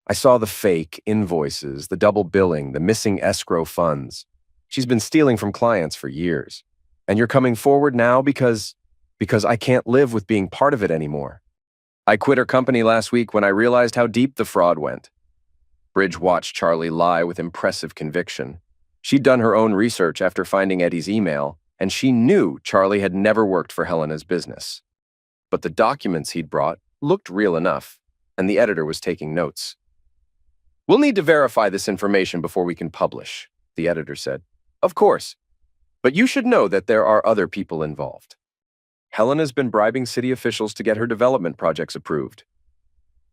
I saw the fake invoices, the double billing, the missing escrow funds. She's been stealing from clients for years. And you're coming forward now because I can't live with being part of it anymore. I quit her company last week when I realized how deep the fraud went." Bridge watched Charlie lie with impressive conviction. She'd done her own research after finding Eddie's email, and she knew Charlie had never worked for Helena's business. But the documents he'd brought looked real enough, and the editor was taking notes. "We'll need to verify this information before we can publish," the editor said. "Of course. But you should know that there are other people involved. Helena's been bribing city officials to get her development projects approved."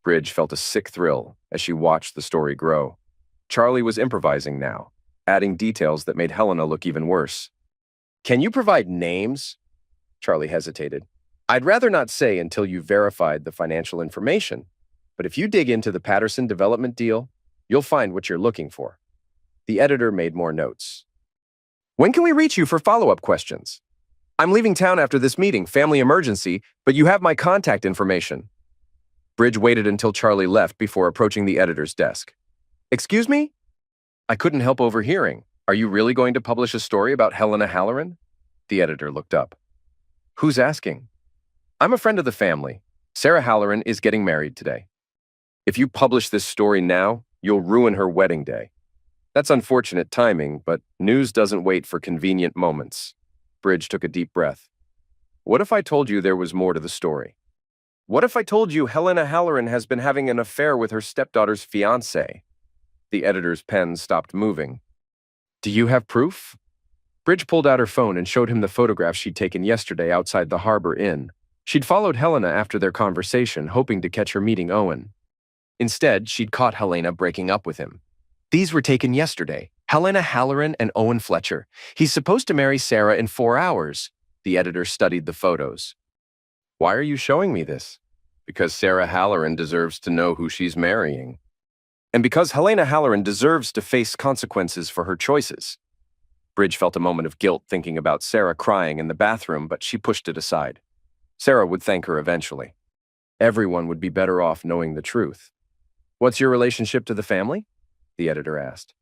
Bridge felt a sick thrill as she watched the story grow. Charlie was improvising now, adding details that made Helena look even worse. "Can you provide names?" Charlie hesitated. "I'd rather not say until you've verified the financial information, but if you dig into the Patterson development deal, you'll find what you're looking for." The editor made more notes. "When can we reach you for follow-up questions? I'm leaving town after this meeting, family emergency, but you have my contact information." Bridge waited until Charlie left before approaching the editor's desk. "Excuse me?" "I couldn't help overhearing. Are you really going to publish a story about Helena Halloran?" The editor looked up. "Who's asking?" "I'm a friend of the family. Sarah Halloran is getting married today. If you publish this story now, you'll ruin her wedding day. That's unfortunate timing, but news doesn't wait for convenient moments." Bridge took a deep breath. "What if I told you there was more to the story? What if I told you Helena Halloran has been having an affair with her stepdaughter's fiancé?" The editor's pen stopped moving. "Do you have proof?" Bridge pulled out her phone and showed him the photograph she'd taken yesterday outside the Harbor Inn. She'd followed Helena after their conversation, hoping to catch her meeting Owen. Instead, she'd caught Helena breaking up with him. "These were taken yesterday. Helena Halloran and Owen Fletcher. He's supposed to marry Sarah in 4 hours." The editor studied the photos. "Why are you showing me this?" "Because Sarah Halloran deserves to know who she's marrying. And because Helena Halloran deserves to face consequences for her choices." Bridge felt a moment of guilt thinking about Sarah crying in the bathroom, but she pushed it aside. Sarah would thank her eventually. Everyone would be better off knowing the truth. "What's your relationship to the family?" the editor asked.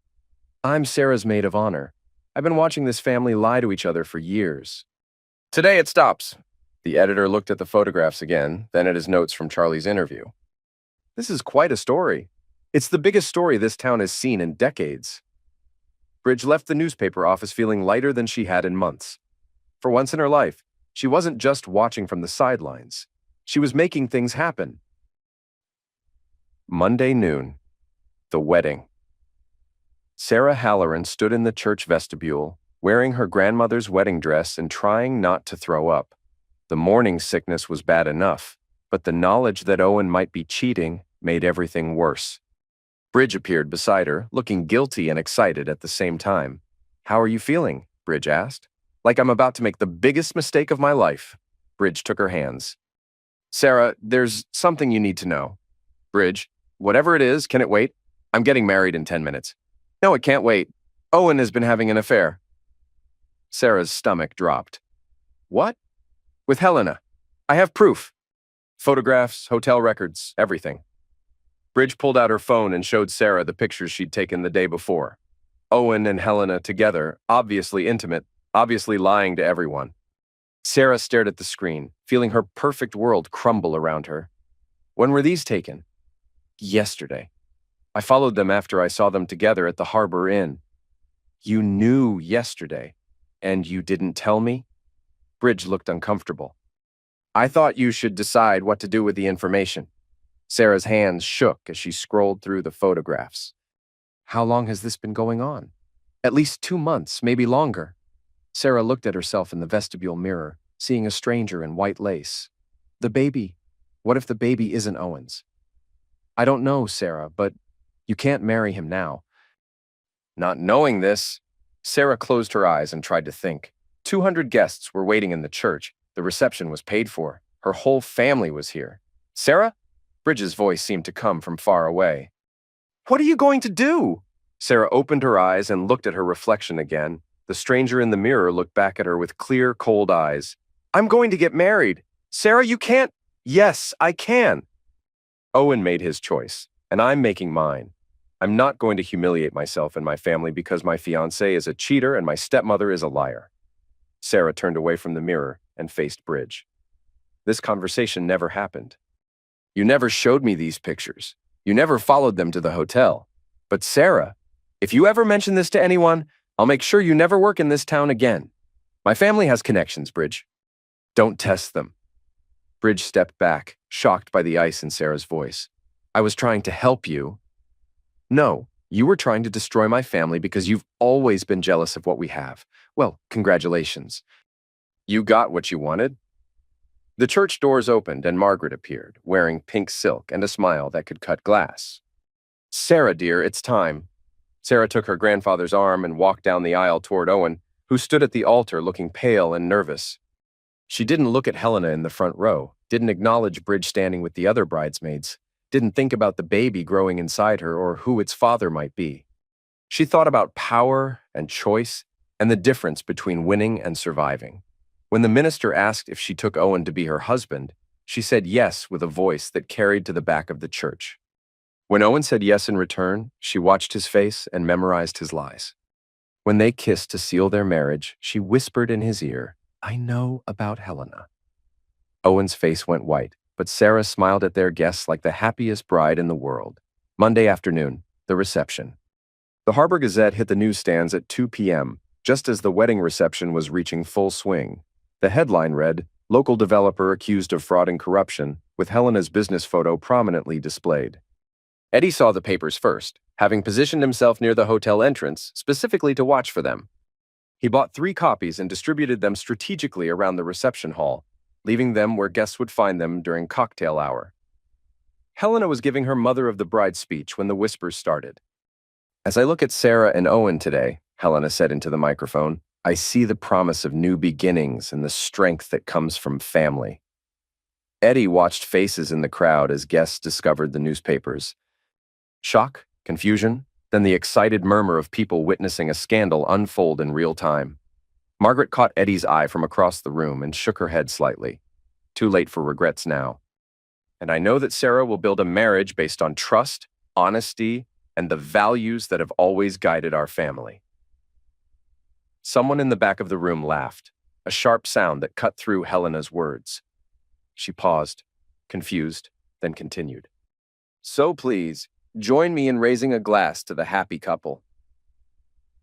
"I'm Sarah's maid of honor. I've been watching this family lie to each other for years." "Today it stops." The editor looked at the photographs again, then at his notes from Charlie's interview. "This is quite a story. It's the biggest story this town has seen in decades." Bridge left the newspaper office feeling lighter than she had in months. For once in her life, she wasn't just watching from the sidelines. She was making things happen. Monday noon. The wedding. Sarah Halloran stood in the church vestibule, wearing her grandmother's wedding dress and trying not to throw up. The morning sickness was bad enough, but the knowledge that Owen might be cheating made everything worse. Bridge appeared beside her, looking guilty and excited at the same time. "How are you feeling?" Bridge asked. "Like I'm about to make the biggest mistake of my life." Bridge took her hands. "Sarah, there's something you need to know." "Bridge, whatever it is, can it wait? I'm getting married in 10 minutes. "No, it can't wait. Owen has been having an affair." Sarah's stomach dropped. "What?" "With Helena. I have proof. Photographs, hotel records, everything." Bridge pulled out her phone and showed Sarah the pictures she'd taken the day before. Owen and Helena together, obviously intimate, obviously lying to everyone. Sarah stared at the screen, feeling her perfect world crumble around her. "When were these taken?" "Yesterday. I followed them after I saw them together at the Harbor Inn." "You knew yesterday, and you didn't tell me?" Bridge looked uncomfortable. "I thought you should decide what to do with the information." Sarah's hands shook as she scrolled through the photographs. "How long has this been going on?" "At least 2 months, maybe longer." Sarah looked at herself in the vestibule mirror, seeing a stranger in white lace. The baby. What if the baby isn't Owen's? I don't know, Sarah, but you can't marry him now. Not knowing this, Sarah closed her eyes and tried to think. 200 guests were waiting in the church. The reception was paid for. Her whole family was here. Sarah? Bridget's voice seemed to come from far away. What are you going to do? Sarah opened her eyes and looked at her reflection again. The stranger in the mirror looked back at her with clear, cold eyes. I'm going to get married. Sarah, you can't. Yes, I can. Owen made his choice, and I'm making mine. I'm not going to humiliate myself and my family because my fiancé is a cheater and my stepmother is a liar. Sarah turned away from the mirror and faced Bridge. This conversation never happened. You never showed me these pictures. You never followed them to the hotel. But Sarah, if you ever mention this to anyone, I'll make sure you never work in this town again. My family has connections, Bridge. Don't test them. Bridge stepped back, shocked by the ice in Sarah's voice. I was trying to help you. No, you were trying to destroy my family because you've always been jealous of what we have. Well, congratulations. You got what you wanted? The church doors opened and Margaret appeared, wearing pink silk and a smile that could cut glass. Sarah, dear, it's time. Sarah took her grandfather's arm and walked down the aisle toward Owen, who stood at the altar looking pale and nervous. She didn't look at Helena in the front row, didn't acknowledge Bridge standing with the other bridesmaids, didn't think about the baby growing inside her or who its father might be. She thought about power and choice and the difference between winning and surviving. When the minister asked if she took Owen to be her husband, she said yes with a voice that carried to the back of the church. When Owen said yes in return, she watched his face and memorized his lies. When they kissed to seal their marriage, she whispered in his ear, I know about Helena. Owen's face went white, but Sarah smiled at their guests like the happiest bride in the world. Monday afternoon, the reception. The Harbor Gazette hit the newsstands at 2 p.m., just as the wedding reception was reaching full swing. The headline read, Local developer accused of fraud and corruption, with Helena's business photo prominently displayed. Eddie saw the papers first, having positioned himself near the hotel entrance, specifically to watch for them. He bought 3 copies and distributed them strategically around the reception hall, leaving them where guests would find them during cocktail hour. Helena was giving her mother of the bride speech when the whispers started. As I look at Sarah and Owen today, Helena said into the microphone, I see the promise of new beginnings and the strength that comes from family. Eddie watched faces in the crowd as guests discovered the newspapers. Shock, confusion, then the excited murmur of people witnessing a scandal unfold in real time. Margaret caught Eddie's eye from across the room and shook her head slightly. Too late for regrets now. And I know that Sarah will build a marriage based on trust, honesty, and the values that have always guided our family. Someone in the back of the room laughed, a sharp sound that cut through Helena's words. She paused, confused, then continued. So please, join me in raising a glass to the happy couple.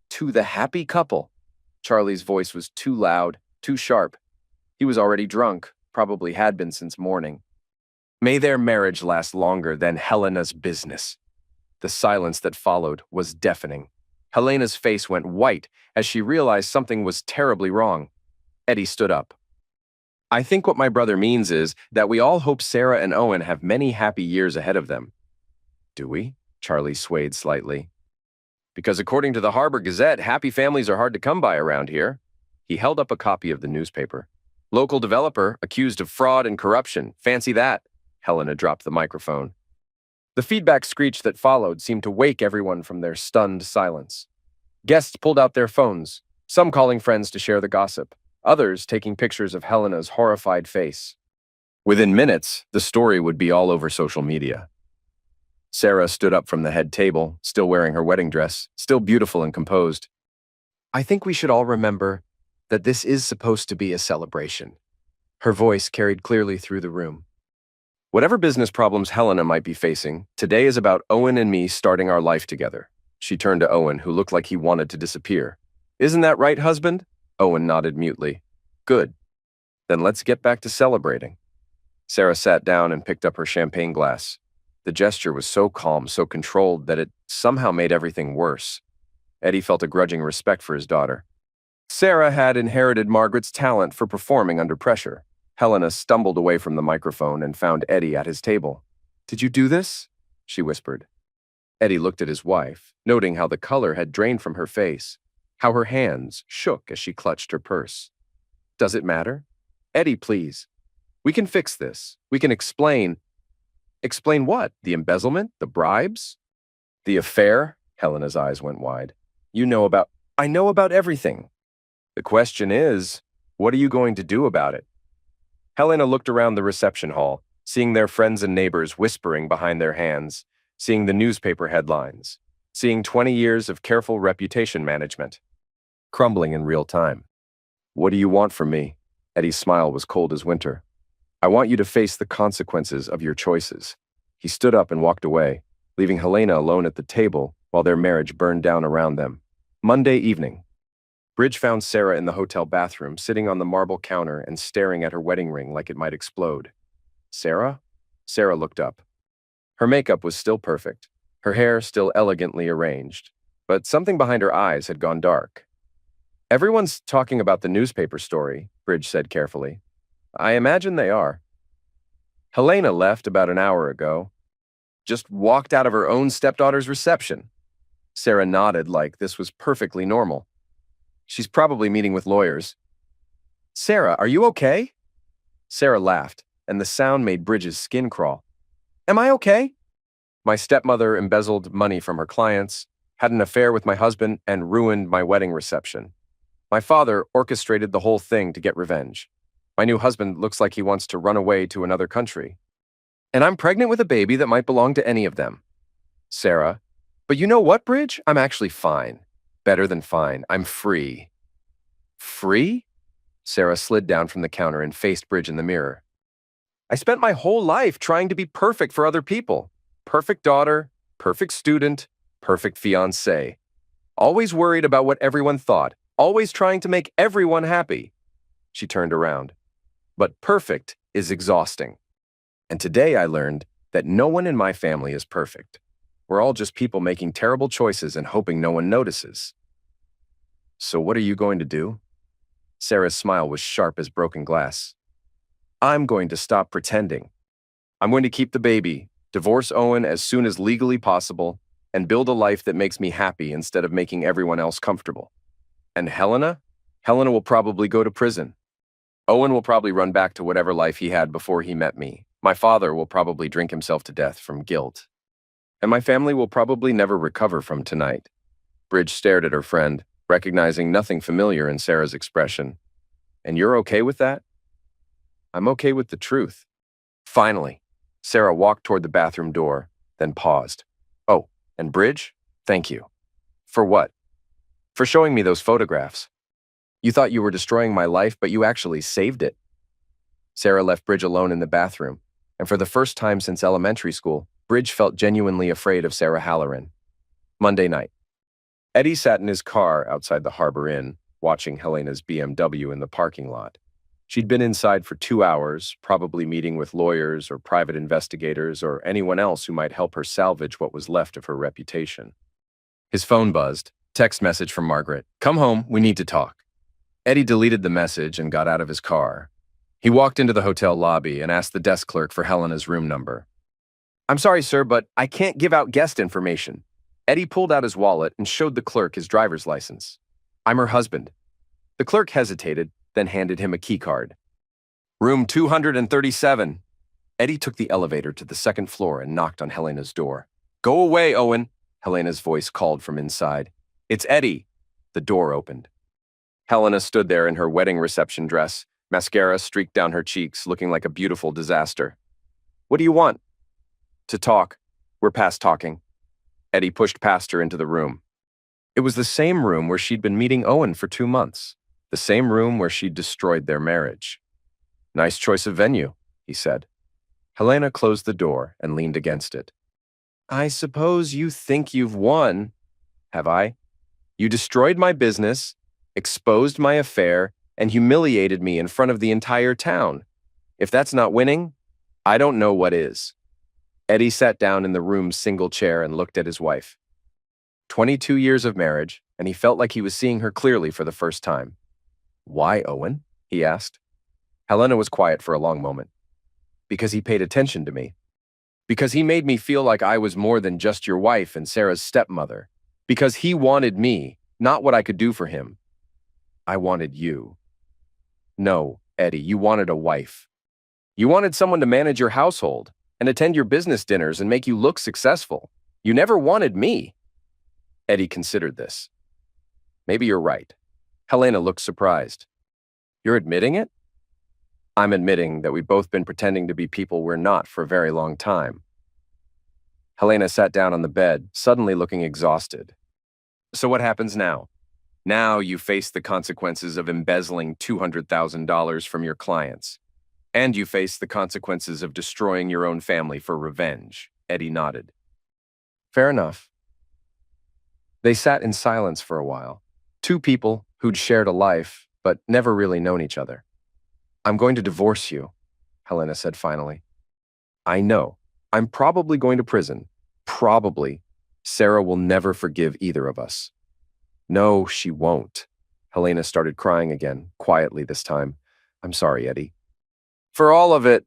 To the happy couple? Charlie's voice was too loud, too sharp. He was already drunk, probably had been since morning. May their marriage last longer than Helena's business. The silence that followed was deafening. Helena's face went white as she realized something was terribly wrong. Eddie stood up. I think what my brother means is that we all hope Sarah and Owen have many happy years ahead of them. Do we? Charlie swayed slightly. Because according to the Harbor Gazette, happy families are hard to come by around here. He held up a copy of the newspaper. Local developer accused of fraud and corruption. Fancy that. Helena dropped the microphone. The feedback screech that followed seemed to wake everyone from their stunned silence. Guests pulled out their phones, some calling friends to share the gossip, others taking pictures of Helena's horrified face. Within minutes, the story would be all over social media. Sarah stood up from the head table, still wearing her wedding dress, still beautiful and composed. I think we should all remember that this is supposed to be a celebration. Her voice carried clearly through the room. Whatever business problems Helena might be facing, today is about Owen and me starting our life together. She turned to Owen, who looked like he wanted to disappear. Isn't that right, husband? Owen nodded mutely. Good. Then let's get back to celebrating. Sarah sat down and picked up her champagne glass. The gesture was so calm, so controlled, that it somehow made everything worse. Eddie felt a grudging respect for his daughter. Sarah had inherited Margaret's talent for performing under pressure. Helena stumbled away from the microphone and found Eddie at his table. "Did you do this?" she whispered. Eddie looked at his wife, noting how the color had drained from her face, how her hands shook as she clutched her purse. "Does it matter? Eddie, please. We can fix this. We can explain." "Explain what? The embezzlement? The bribes? The affair?" Helena's eyes went wide. I know about everything. The question is, what are you going to do about it?" Helena looked around the reception hall, seeing their friends and neighbors whispering behind their hands, seeing the newspaper headlines, seeing 20 years of careful reputation management, crumbling in real time. "What do you want from me?" Eddie's smile was cold as winter. "I want you to face the consequences of your choices." He stood up and walked away, leaving Helena alone at the table while their marriage burned down around them. Monday evening. Bridge found Sarah in the hotel bathroom, sitting on the marble counter and staring at her wedding ring like it might explode. "Sarah?" Sarah looked up. Her makeup was still perfect, her hair still elegantly arranged, but something behind her eyes had gone dark. "Everyone's talking about the newspaper story," Bridge said carefully. "I imagine they are." "Helena left about an hour ago. Just walked out of her own stepdaughter's reception." Sarah nodded like this was perfectly normal. "She's probably meeting with lawyers." "Sarah, are you okay?" Sarah laughed, and the sound made Bridge's skin crawl. "Am I okay?" "My stepmother embezzled money from her clients, had an affair with my husband, and ruined my wedding reception. My father orchestrated the whole thing to get revenge. My new husband looks like he wants to run away to another country. And I'm pregnant with a baby that might belong to any of them." Sarah, "But you know what, Bridge? I'm actually fine. Better than fine. I'm free." "Free?" Sarah slid down from the counter and faced Bridge in the mirror. "I spent my whole life trying to be perfect for other people. Perfect daughter, perfect student, perfect fiancé. Always worried about what everyone thought, always trying to make everyone happy." She turned around. "But perfect is exhausting. And today I learned that no one in my family is perfect. We're all just people making terrible choices and hoping no one notices." "So what are you going to do?" Sarah's smile was sharp as broken glass. "I'm going to stop pretending. I'm going to keep the baby, divorce Owen as soon as legally possible, and build a life that makes me happy instead of making everyone else comfortable. And Helena? Helena will probably go to prison. Owen will probably run back to whatever life he had before he met me. My father will probably drink himself to death from guilt. And my family will probably never recover from tonight." Bridge stared at her friend, recognizing nothing familiar in Sarah's expression. "And you're okay with that?" "I'm okay with the truth." Finally, Sarah walked toward the bathroom door, then paused. "Oh, and Bridge, thank you." "For what?" "For showing me those photographs. You thought you were destroying my life, but you actually saved it." Sarah left Bridge alone in the bathroom, and for the first time since elementary school, Bridge felt genuinely afraid of Sarah Halloran. Monday night. Eddie sat in his car outside the Harbor Inn, watching Helena's BMW in the parking lot. She'd been inside for 2 hours, probably meeting with lawyers or private investigators or anyone else who might help her salvage what was left of her reputation. His phone buzzed. Text message from Margaret. "Come home, we need to talk." Eddie deleted the message and got out of his car. He walked into the hotel lobby and asked the desk clerk for Helena's room number. "I'm sorry, sir, but I can't give out guest information." Eddie pulled out his wallet and showed the clerk his driver's license. "I'm her husband." The clerk hesitated, then handed him a key card. "Room 237. Eddie took the elevator to the second floor and knocked on Helena's door. "Go away, Owen," Helena's voice called from inside. "It's Eddie." The door opened. Helena stood there in her wedding reception dress, mascara streaked down her cheeks, looking like a beautiful disaster. "What do you want?" "To talk. We're past talking." Eddie pushed past her into the room. It was the same room where she'd been meeting Owen for 2 months, the same room where she'd destroyed their marriage. "Nice choice of venue," he said. Helena closed the door and leaned against it. "I suppose you think you've won." "Have I? You destroyed my business, exposed my affair, and humiliated me in front of the entire town. If that's not winning, I don't know what is." Eddie sat down in the room's single chair and looked at his wife. 22 years of marriage, and he felt like he was seeing her clearly for the first time. "Why, Owen?" he asked. Helena was quiet for a long moment. Because he paid attention to me. Because he made me feel like I was more than just your wife and Sarah's stepmother. Because he wanted me, not what I could do for him. I wanted you. No, Eddie, you wanted a wife. You wanted someone to manage your household and attend your business dinners and make you look successful. You never wanted me. Eddie considered this. Maybe you're right. Helena looked surprised. You're admitting it? I'm admitting that we've both been pretending to be people we're not for a very long time. Helena sat down on the bed, suddenly looking exhausted. So what happens now? Now you face the consequences of embezzling $200,000 from your clients. And you face the consequences of destroying your own family for revenge. Eddie nodded. Fair enough. They sat in silence for a while. Two people who'd shared a life, but never really known each other. I'm going to divorce you, Helena said finally. I know. I'm probably going to prison. Probably. Sarah will never forgive either of us. No, she won't. Helena started crying again, quietly this time. I'm sorry, Eddie. For all of it,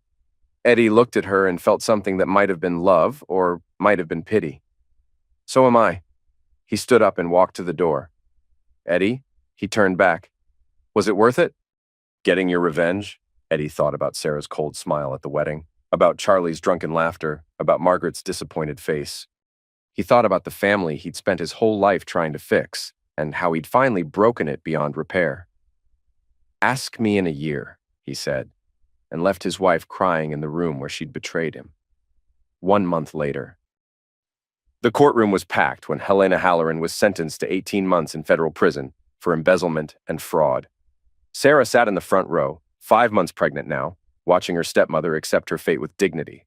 Eddie looked at her and felt something that might have been love or might have been pity. So am I. He stood up and walked to the door. Eddie? He turned back. Was it worth it? Getting your revenge? Eddie thought about Sarah's cold smile at the wedding, about Charlie's drunken laughter, about Margaret's disappointed face. He thought about the family he'd spent his whole life trying to fix, and how he'd finally broken it beyond repair. Ask me in a year, he said, and left his wife crying in the room where she'd betrayed him. 1 month later. The courtroom was packed when Helena Halloran was sentenced to 18 months in federal prison for embezzlement and fraud. Sarah sat in the front row, 5 months pregnant now, watching her stepmother accept her fate with dignity.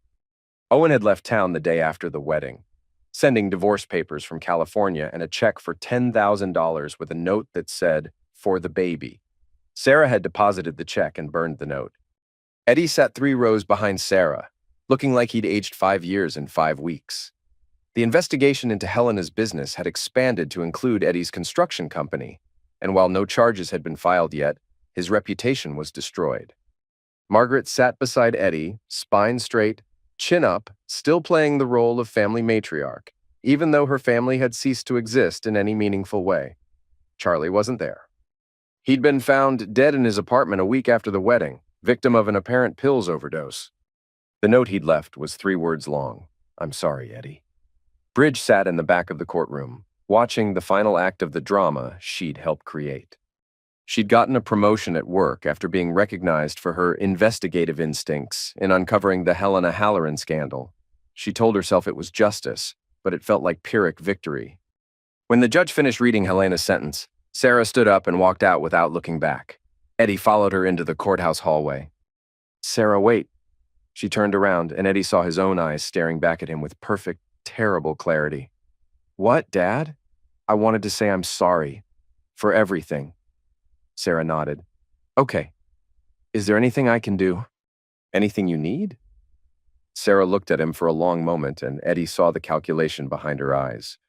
Owen had left town the day after the wedding, sending divorce papers from California and a check for $10,000 with a note that said, "For the baby." Sarah had deposited the check and burned the note. Eddie sat 3 rows behind Sarah, looking like he'd aged 5 years in 5 weeks. The investigation into Helena's business had expanded to include Eddie's construction company, and while no charges had been filed yet, his reputation was destroyed. Margaret sat beside Eddie, spine straight, chin up, still playing the role of family matriarch, even though her family had ceased to exist in any meaningful way. Charlie wasn't there. He'd been found dead in his apartment a week after the wedding, victim of an apparent pills overdose. The note he'd left was 3 words long. I'm sorry, Eddie. Bridge sat in the back of the courtroom, watching the final act of the drama she'd helped create. She'd gotten a promotion at work after being recognized for her investigative instincts in uncovering the Helena Halloran scandal. She told herself it was justice, but it felt like Pyrrhic victory. When the judge finished reading Helena's sentence, Sarah stood up and walked out without looking back. Eddie followed her into the courthouse hallway. Sarah, wait. She turned around, and Eddie saw his own eyes staring back at him with perfect, terrible clarity. What, Dad? I wanted to say I'm sorry. For everything. Sarah nodded. Okay. Is there anything I can do? Anything you need? Sarah looked at him for a long moment, and Eddie saw the calculation behind her eyes.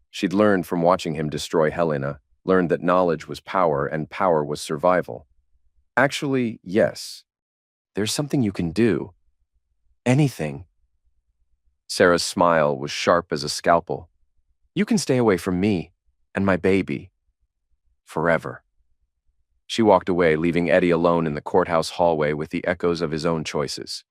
She'd learned from watching him destroy Helena, learned that knowledge was power and power was survival. Actually, yes. There's something you can do. Anything. Sarah's smile was sharp as a scalpel. You can stay away from me and my baby. Forever. She walked away, leaving Eddie alone in the courthouse hallway with the echoes of his own choices.